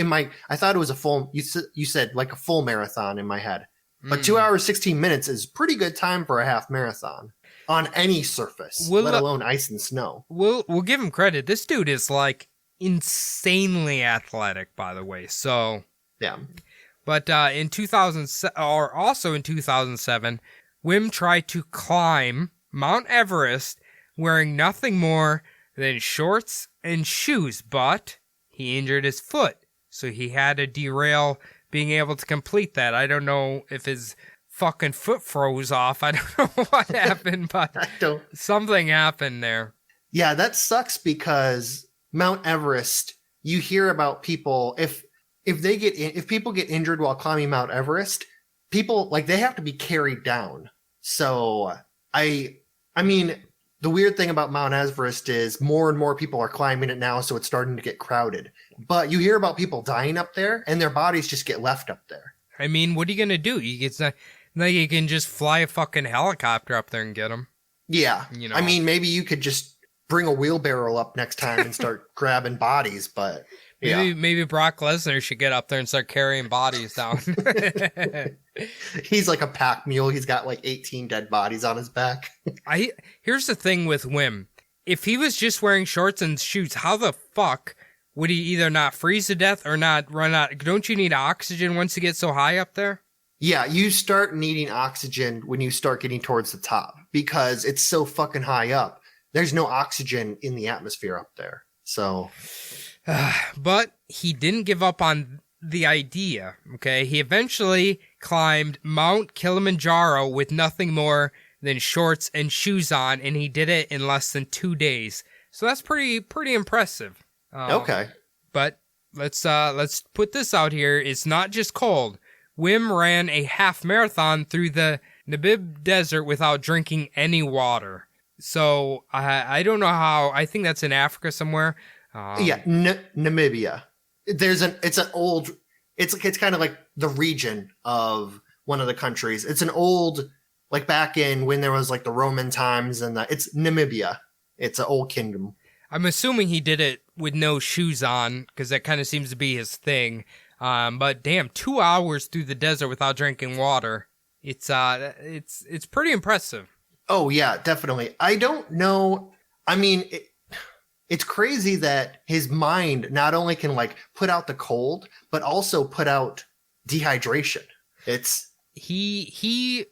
full, you said like a full marathon in my head. But 2 hours, 16 minutes is pretty good time for a half marathon on any surface, let alone ice and snow. We'll give him credit. This dude is like insanely athletic, by the way. So yeah. But in 2007, Wim tried to climb Mount Everest wearing nothing more than shorts and shoes, but he injured his foot, so he had to derail being able to complete that. I don't know if his fucking foot froze off. I don't know what happened, but something happened there. Yeah, that sucks because Mount Everest, you hear about people, if people get injured while climbing Mount Everest, people, like, they have to be carried down. So I mean, the weird thing about Mount Everest is more and more people are climbing it now, so it's starting to get crowded. But you hear about people dying up there, and their bodies just get left up there. I mean, what are you gonna do? It's not like you can just fly a fucking helicopter up there and get them. Yeah, you know. I mean, maybe you could just bring a wheelbarrow up next time and start grabbing bodies, but yeah. Maybe Brock Lesnar should get up there and start carrying bodies down. He's like a pack mule. He's got like 18 dead bodies on his back. Here's the thing with Wim. If he was just wearing shorts and shoes, how the fuck would he either not freeze to death or not run out? Don't you need oxygen once you get so high up there? Yeah, you start needing oxygen when you start getting towards the top because it's so fucking high up. There's no oxygen in the atmosphere up there. So, but he didn't give up on the idea, okay? He eventually climbed Mount Kilimanjaro with nothing more than shorts and shoes on, and he did it in less than 2 days. So that's pretty impressive. Okay. But let's put this out here. It's not just cold. Wim ran a half marathon through the Namib Desert without drinking any water. So I don't know how. I think that's in Africa somewhere. Namibia. It's kind of like the region of one of the countries. It's an old, like back in when there was like the Roman times and it's Namibia. It's an old kingdom. I'm assuming he did it with no shoes on because that kind of seems to be his thing. But damn, 2 hours through the desert without drinking water. It's pretty impressive. Oh yeah, definitely. I don't know. I mean, it's crazy that his mind not only can like put out the cold, but also put out dehydration. It's you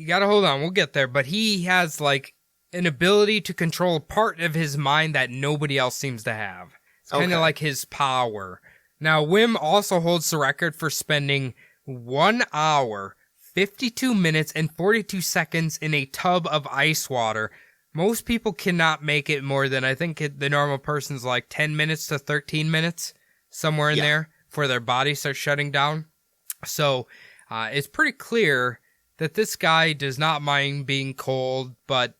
gotta hold on. We'll get there, but he has like an ability to control a part of his mind that nobody else seems to have. It's kind of like his power. Now, Wim also holds the record for spending 1 hour, 52 minutes, and 42 seconds in a tub of ice water. Most people cannot make it more than, I think the normal person's like 10 minutes to 13 minutes, somewhere in there, before their body starts shutting down. So, it's pretty clear that this guy does not mind being cold, but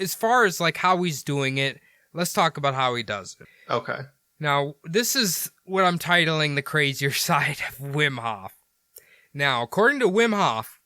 as far as like how he's doing it, let's talk about how he does it. Okay. Now, this is what I'm titling the crazier side of Wim Hof. Now, according to Wim Hof,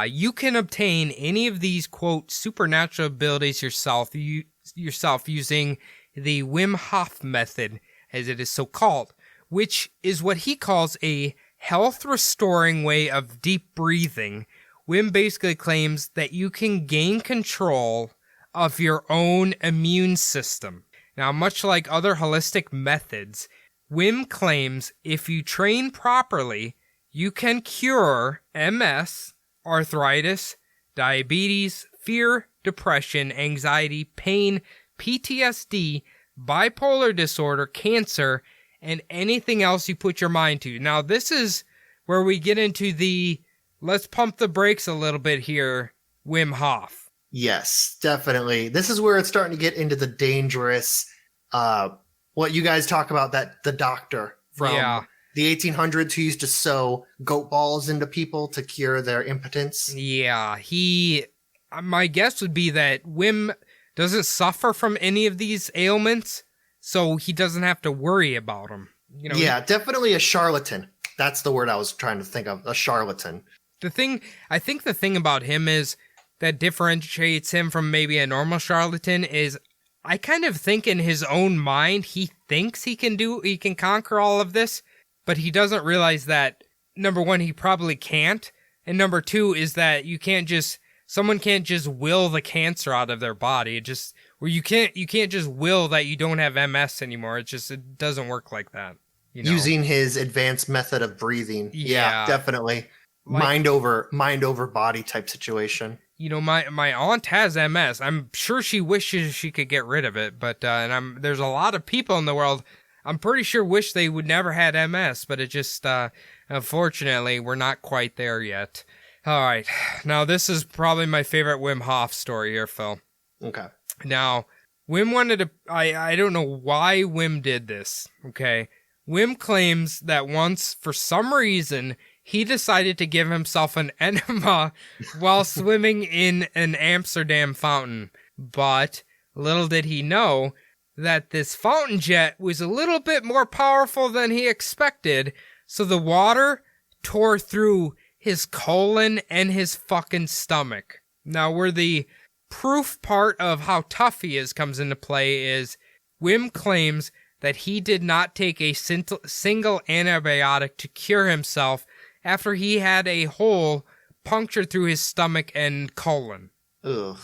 you can obtain any of these, quote, supernatural abilities yourself using the Wim Hof method, as it is so called, which is what he calls a health-restoring way of deep breathing. Wim basically claims that you can gain control of your own immune system. Now, much like other holistic methods, Wim claims if you train properly, you can cure MS, arthritis, diabetes, fear, depression, anxiety, pain, PTSD, bipolar disorder, cancer, and anything else you put your mind to. Now, this is where we get into the let's pump the brakes a little bit here, Wim Hof. Yes, definitely. This is where it's starting to get into the dangerous, what you guys talk about, that the doctor from the 1800s who used to sew goat balls into people to cure their impotence. Yeah, my guess would be that Wim doesn't suffer from any of these ailments, so he doesn't have to worry about them. You know, definitely a charlatan. That's the word I was trying to think of, a charlatan. I think the thing about him is that differentiates him from maybe a normal charlatan is I kind of think in his own mind he thinks he can conquer all of this, but he doesn't realize that, number one, he probably can't, and number two is that someone can't just will the cancer out of their body. You can't just will that you don't have MS anymore. It doesn't work like that. You know? Using his advanced method of breathing. Yeah, definitely. Mind over body type situation. my aunt has MS. I'm sure she wishes she could get rid of it, but there's a lot of people in the world I'm pretty sure wish they would never had MS, but it just unfortunately we're not quite there yet. All right, now this is probably my favorite Wim Hof story here, Phil. Okay. Now, Wim wanted to. I don't know why Wim did this. Okay, Wim claims that once, for some reason, he decided to give himself an enema while swimming in an Amsterdam fountain. But little did he know that this fountain jet was a little bit more powerful than he expected, so the water tore through his colon and his fucking stomach. Now, where the proof part of how tough he is comes into play is Wim claims that he did not take a single antibiotic to cure himself after he had a hole punctured through his stomach and colon. Ugh.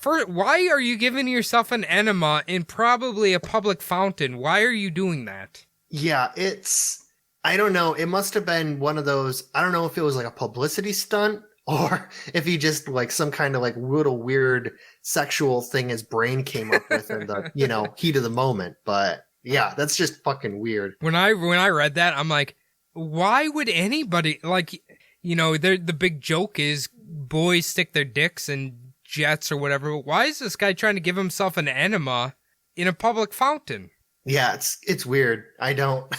Why are you giving yourself an enema in probably a public fountain? Why are you doing that? Yeah, I don't know. It must have been one of those, I don't know if it was like a publicity stunt or if he just like some kind of like little weird sexual thing his brain came up with in the, heat of the moment. But yeah, that's just fucking weird. When I read that, I'm like, why would anybody, the big joke is boys stick their dicks in jets or whatever, but why is this guy trying to give himself an enema in a public fountain? Yeah, it's weird. I don't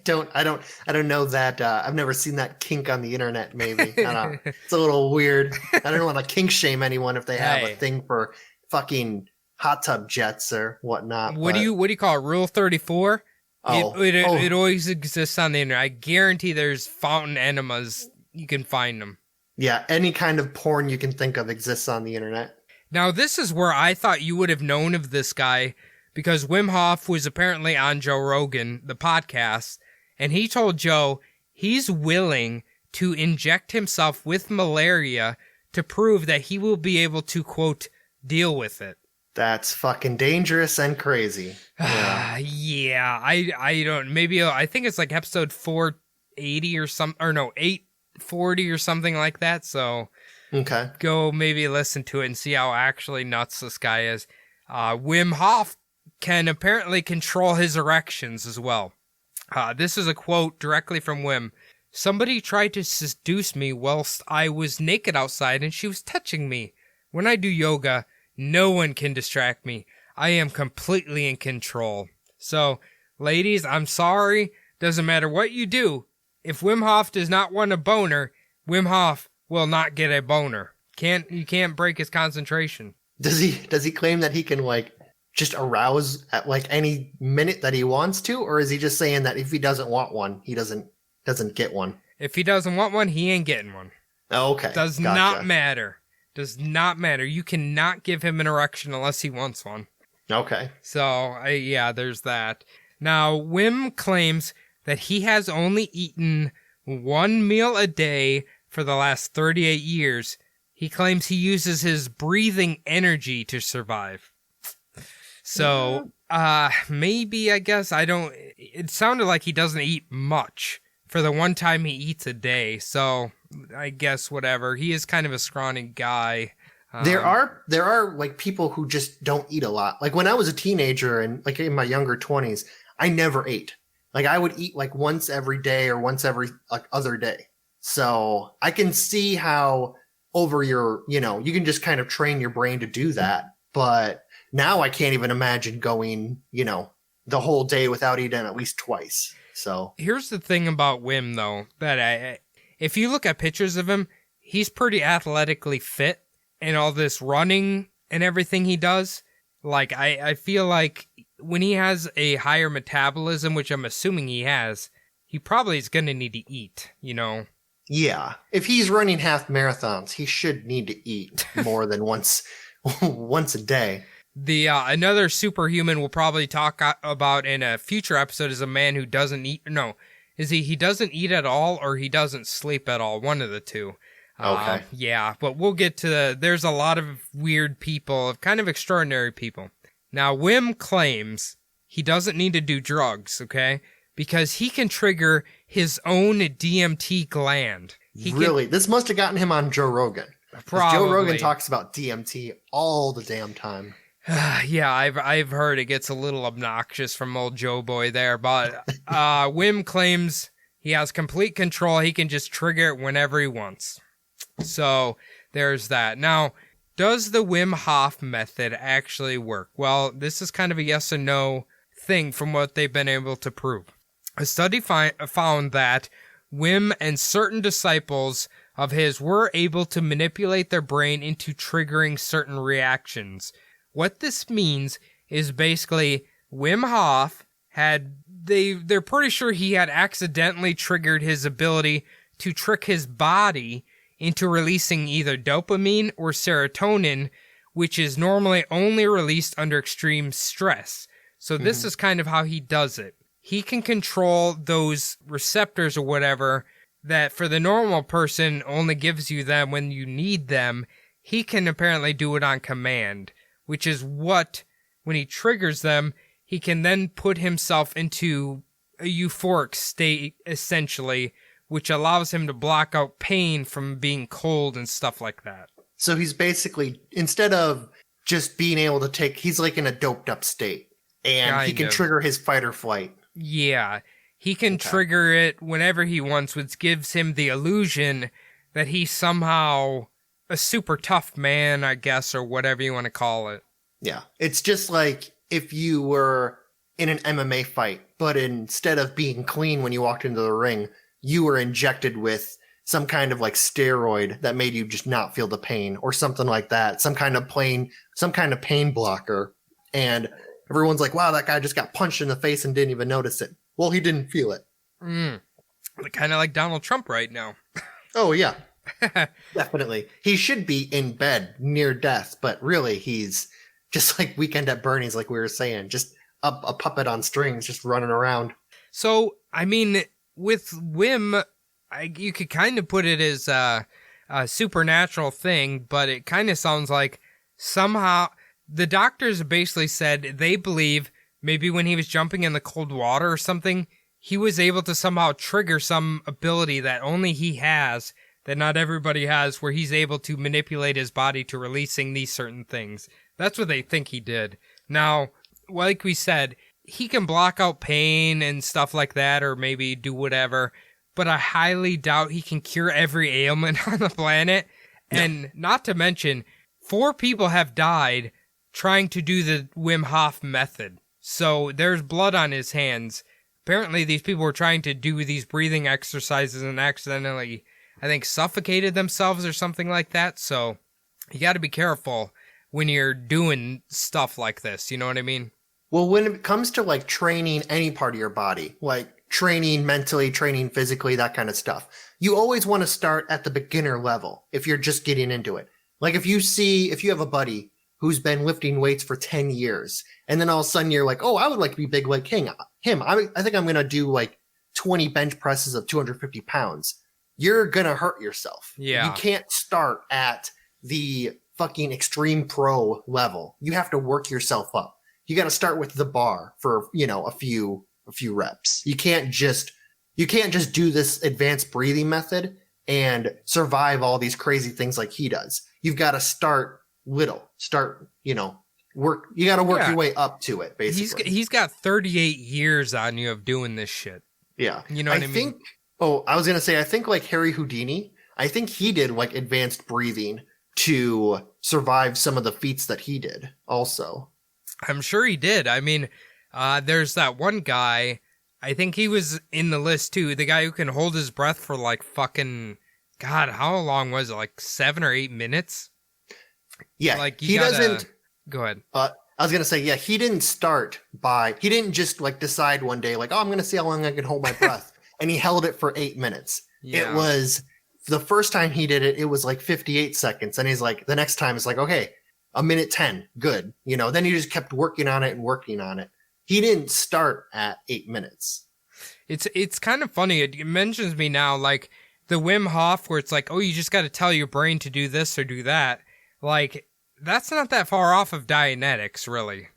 know that. I've never seen that kink on the internet. Maybe I don't know. It's a little weird. I don't want to kink shame anyone if they have a thing for fucking hot tub jets or whatnot. What do you call it? Rule 34? It always exists on the internet. I guarantee there's fountain enemas. You can find them. Yeah, any kind of porn you can think of exists on the internet. Now, this is where I thought you would have known of this guy, because Wim Hof was apparently on Joe Rogan, the podcast, and he told Joe he's willing to inject himself with malaria to prove that he will be able to, quote, deal with it. That's fucking dangerous and crazy. Yeah, yeah, I don't, maybe, I think it's like episode 480 or some, or no, 840 or something like that, so okay, go maybe listen to it and see how actually nuts this guy is. Wim Hof can apparently control his erections as well. This is a quote directly from Wim. Somebody tried to seduce me whilst I was naked outside and she was touching me. When I do yoga, no one can distract me. I am completely in control. So, ladies, I'm sorry. Doesn't matter what you do. If Wim Hof does not want a boner, Wim Hof will not get a boner. You can't break his concentration. Does he claim that he can like just arouse at like any minute that he wants to, or is he just saying that if he doesn't want one, he doesn't get one? If he doesn't want one, he ain't getting one. Oh, okay. Does not matter. Does not matter. You cannot give him an erection unless he wants one. Okay. So, there's that. Now, Wim claims that he has only eaten one meal a day for the last 38 years. He claims he uses his breathing energy to survive. So, maybe, I guess, it sounded like he doesn't eat much for the one time he eats a day. So, I guess whatever. He is kind of a scrawny guy. There are like people who just don't eat a lot. Like when I was a teenager and like in my younger 20s, I never ate. Like I would eat like once every day or once every like other day. So I can see how over you can just kind of train your brain to do that. But now I can't even imagine going, the whole day without eating at least twice. So here's the thing about Wim though, that if you look at pictures of him, he's pretty athletically fit and all this running and everything he does. Like I feel like when he has a higher metabolism, which I'm assuming he has, he probably is going to need to eat, Yeah. If he's running half marathons, he should need to eat more than once a day. The another superhuman we'll probably talk about in a future episode is a man who doesn't eat. No, he doesn't eat at all or he doesn't sleep at all. One of the two. Okay. Yeah, but we'll get to there's a lot of weird people, kind of extraordinary people. Now, Wim claims he doesn't need to do drugs, okay? Because he can trigger his own DMT gland. Really? This must have gotten him on Joe Rogan. Probably. Joe Rogan talks about DMT all the damn time. Yeah, I've heard it gets a little obnoxious from old Joe Boy there, but Wim claims he has complete control. He can just trigger it whenever he wants. So there's that. Now, does the Wim Hof method actually work? Well, this is kind of a yes and no thing from what they've been able to prove. A study found that Wim and certain disciples of his were able to manipulate their brain into triggering certain reactions. What this means is basically Wim Hof they're pretty sure he had accidentally triggered his ability to trick his body into releasing either dopamine or serotonin, which is normally only released under extreme stress. So this is kind of how he does it. He can control those receptors or whatever that for the normal person only gives you them when you need them. He can apparently do it on command, which is what, when he triggers them, he can then put himself into a euphoric state, essentially, which allows him to block out pain from being cold and stuff like that. So he's basically, instead of just being able to he's like in a doped up state, and he can trigger his fight or flight. Yeah, he can trigger it whenever he wants, which gives him the illusion that he's somehow a super tough man, I guess, or whatever you want to call it. Yeah, it's just like if you were in an MMA fight, but instead of being clean when you walked into the ring, you were injected with some kind of like steroid that made you just not feel the pain or something like that. Some kind of pain blocker. And everyone's like, wow, that guy just got punched in the face and didn't even notice it. Well, he didn't feel it. Kind of like Donald Trump right now. Oh, yeah. Definitely. He should be in bed near death, but really he's just like Weekend at Bernie's, like we were saying, just a puppet on strings, just running around. So, I mean, with Wim, you could kind of put it as a supernatural thing, but it kind of sounds like somehow the doctors basically said they believe maybe when he was jumping in the cold water or something, he was able to somehow trigger some ability that only he has, that not everybody has, where he's able to manipulate his body to releasing these certain things. That's what they think he did. Now, like we said, he can block out pain and stuff like that, or maybe do whatever, but I highly doubt he can cure every ailment on the planet. And not to mention, 4 people have died trying to do the Wim Hof method. So there's blood on his hands. Apparently these people were trying to do these breathing exercises and accidentally, I think, suffocated themselves or something like that. So you got to be careful when you're doing stuff like this. You know what I mean? Well, when it comes to like training any part of your body, like training mentally, training physically, that kind of stuff, you always want to start at the beginner level if you're just getting into it. Like if you have a buddy who's been lifting weights for 10 years, and then all of a sudden you're like, oh, I would like to be big like him. I think I'm going to do like 20 bench presses of 250 pounds. You're going to hurt yourself. Yeah. You can't start at the fucking extreme pro level. You have to work yourself up. You got to start with the bar for, a few reps. You can't just do this advanced breathing method and survive all these crazy things like he does. You've got to start little. Work. You got to work your way up to it, basically. He's got 38 years on you of doing this shit. Yeah. You know what I mean? I was going to say, I think like Harry Houdini, I think he did like advanced breathing to survive some of the feats that he did also. I'm sure he did. I mean, there's that one guy, I think he was in the list too, the guy who can hold his breath for like fucking, God, how long was it? Like 7 or 8 minutes? Yeah, like he doesn't. Go ahead. I was gonna say, yeah, he didn't just like decide one day, like, oh, I'm gonna see how long I can hold my breath, and he held it for 8 minutes. Yeah. It was the first time he did it, it was like 58 seconds, and he's like, the next time it's like, okay, 1:10, good. Then he just kept working on it and working on it. He didn't start at 8 minutes. It's kind of funny. It mentions me now, like the Wim Hof, where it's like, oh, you just got to tell your brain to do this or do that. Like, that's not that far off of Dianetics, really.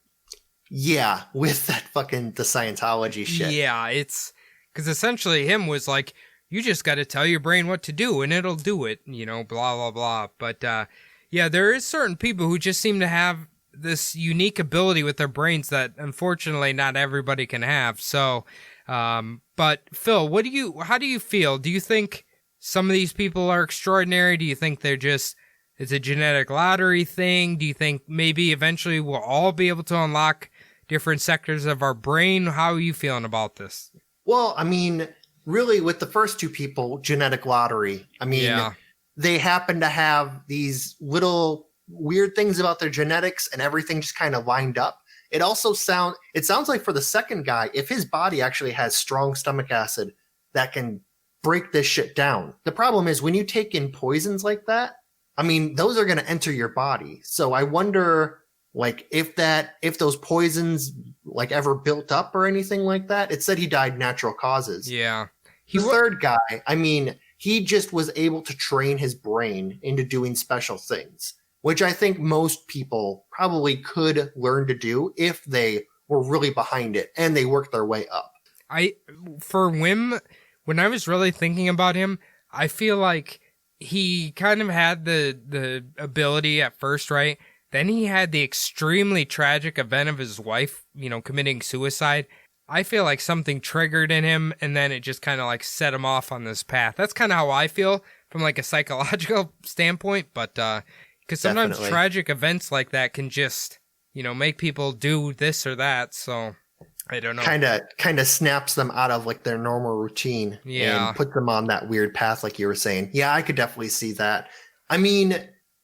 Yeah, with that fucking the Scientology shit. Yeah, it's because essentially him was like, you just got to tell your brain what to do and it'll do it, blah, blah, blah. But yeah, there is certain people who just seem to have this unique ability with their brains that unfortunately not everybody can have. So, but Phil, how do you feel? Do you think some of these people are extraordinary? Do you think it's a genetic lottery thing? Do you think maybe eventually we'll all be able to unlock different sectors of our brain? How are you feeling about this? Well, I mean, really with the first two people, genetic lottery. I mean, they happen to have these little weird things about their genetics and everything just kind of lined up. It sounds like for the second guy, if his body actually has strong stomach acid that can break this shit down. The problem is when you take in poisons like that, I mean, those are going to enter your body. So I wonder, like, if those poisons like ever built up or anything like that. It said he died natural causes. Yeah. The third guy, I mean, he just was able to train his brain into doing special things, which I think most people probably could learn to do if they were really behind it and they worked their way up. For Wim, when I was really thinking about him, I feel like he kind of had the ability at first, right? Then he had the extremely tragic event of his wife, committing suicide. I feel like something triggered in him, and then it just kind of like set him off on this path. That's kind of how I feel from like a psychological standpoint, but because sometimes Definitely. tragic events like that can just, make people do this or that. So I don't know. Kind of snaps them out of like their normal routine and puts them on that weird path, like you were saying. Yeah, I could definitely see that. I mean,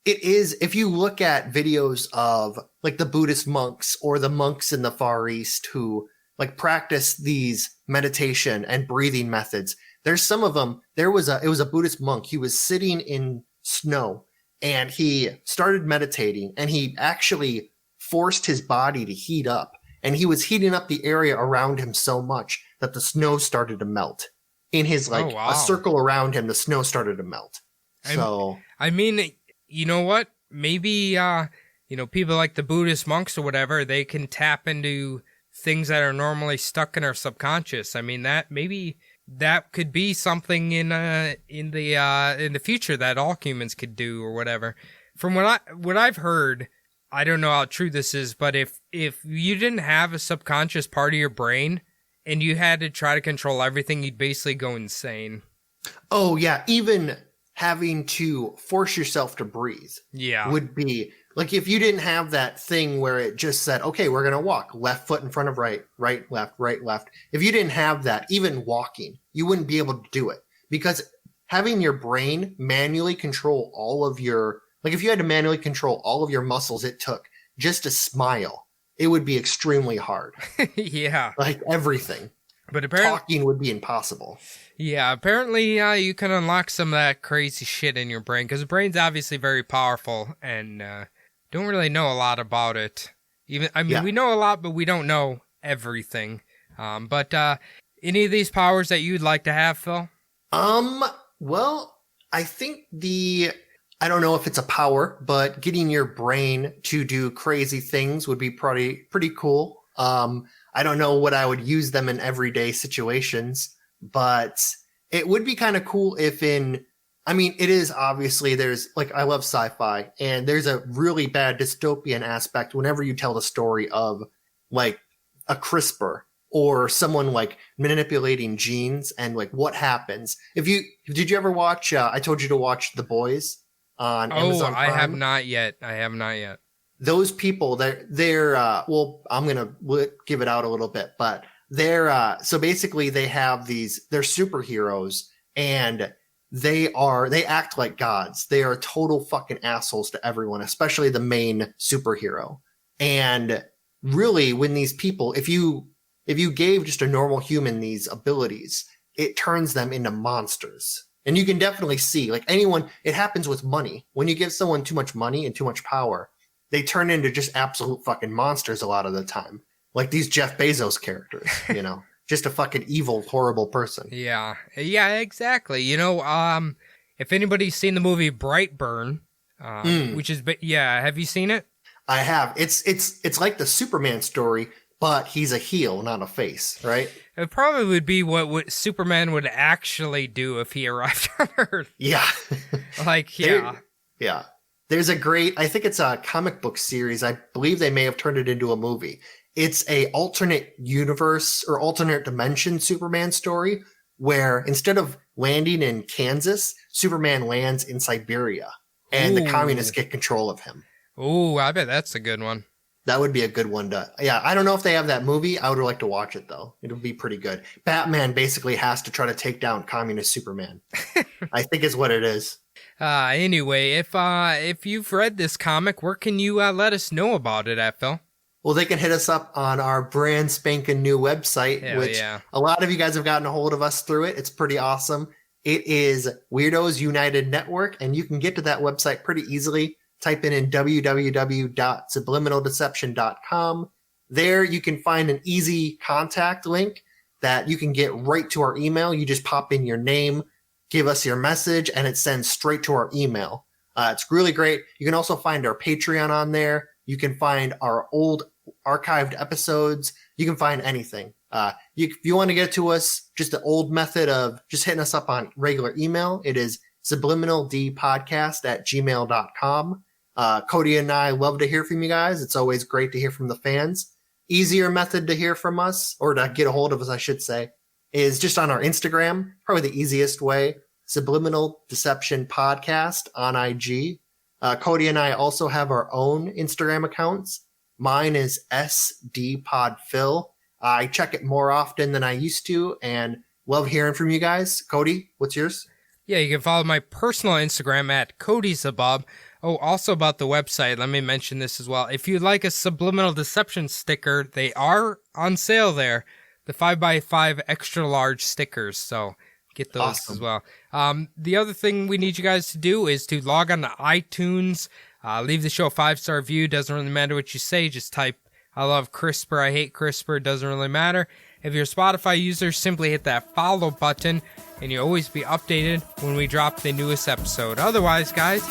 it is, if you look at videos of like the Buddhist monks or the monks in the Far East who like practice these meditation and breathing methods, there's some of them. It was a Buddhist monk. He was sitting in snow and he started meditating and he actually forced his body to heat up. And he was heating up the area around him so much that the snow started to melt. In his a circle around him, the snow started to melt. So I mean, you know what? Maybe people like the Buddhist monks or whatever, they can tap into things that are normally stuck in our subconscious. I mean, that could be something in the future that all humans could do or whatever. From what I've heard, I don't know how true this is, but if you didn't have a subconscious part of your brain and you had to try to control everything, you'd basically go insane. Oh yeah, even having to force yourself to breathe would be like, if you didn't have that thing where it just said, okay, we're going to walk left foot in front of right, left, right, left. If you didn't have that, even walking, you wouldn't be able to do it, because having your brain manually control all of your, like if you had to manually control all of your muscles it took just to smile, it would be extremely hard. Yeah. Like everything. But apparently talking would be impossible. Yeah, apparently you can unlock some of that crazy shit in your brain, because the brain's obviously very powerful, and don't really know a lot about it. We know a lot, but we don't know everything. But any of these powers that you'd like to have, Phil? Well, I think I don't know if it's a power, but getting your brain to do crazy things would be pretty cool. I don't know what I would use them in everyday situations, but it would be kind of cool if it is obviously, there's like, I love sci-fi, and there's a really bad dystopian aspect whenever you tell the story of like a CRISPR or someone like manipulating genes and like what happens. Did you ever watch, I told you to watch The Boys on Amazon Prime? I have not yet. Those people, they're I'm going to give it out a little bit, but so basically they have they're superheroes, and they act like gods. They are total fucking assholes to everyone, especially the main superhero. And really, when these people, if you gave just a normal human these abilities, it turns them into monsters. And you can definitely see, like anyone, it happens with money. When you give someone too much money and too much power, they turn into just absolute fucking monsters a lot of the time. Like these Jeff Bezos characters, just a fucking evil, horrible person. Yeah, exactly. If anybody's seen the movie Brightburn, which is, have you seen it? I have. It's like the Superman story, but he's a heel, not a face, right? It probably would be what Superman would actually do if he arrived on Earth. Yeah. Like, yeah. Yeah. There's a great, I think it's a comic book series. I believe they may have turned it into a movie. It's a alternate universe or alternate dimension Superman story where instead of landing in Kansas, Superman lands in Siberia and the communists get control of him. Ooh, I bet that's a good one. That would be a good one to, yeah, I don't know if they have that movie. I would like to watch it though. It would be pretty good. Batman basically has to try to take down communist Superman. I think is what it is. Anyway, if you've read this comic, where can you let us know about it at, Phil? Well, they can hit us up on our brand spanking new website, a lot of you guys have gotten a hold of us through it. It's pretty awesome. It is Weirdos United Network, and you can get to that website pretty easily. Type in www.subliminaldeception.com. There you can find an easy contact link that you can get right to our email. You just pop in your name, give us your message, and it sends straight to our email. It's really great. You can also find our Patreon on there. You can find our old archived episodes. You can find anything. If you want to get to us, just the old method of just hitting us up on regular email, it is subliminaldpodcast@gmail.com. Cody and I love to hear from you guys. It's always great to hear from the fans. Easier method to hear from us, or to get a hold of us, I should say, is just on our Instagram. Probably the easiest way. Subliminal Deception Podcast on IG. Cody and I also have our own Instagram accounts. Mine is SDPodPhil. I check it more often than I used to and love hearing from you guys. Cody, what's yours? Yeah, you can follow my personal Instagram at CodySabab. Oh, also about the website, let me mention this as well. If you'd like a Subliminal Deception sticker, they are on sale there. The 5x5 extra large stickers, so get those as well. The other thing we need you guys to do is to log on to iTunes, leave the show a 5-star review. Doesn't really matter what you say, just type I love CRISPR, I hate CRISPR, doesn't really matter. If you're a Spotify user, simply hit that follow button, and you'll always be updated when we drop the newest episode. Otherwise, guys,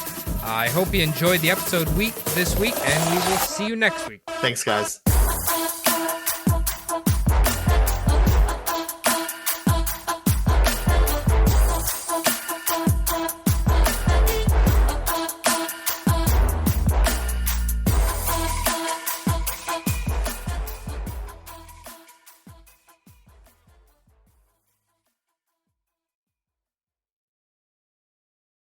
I hope you enjoyed the episode this week, and we will see you next week. Thanks, guys.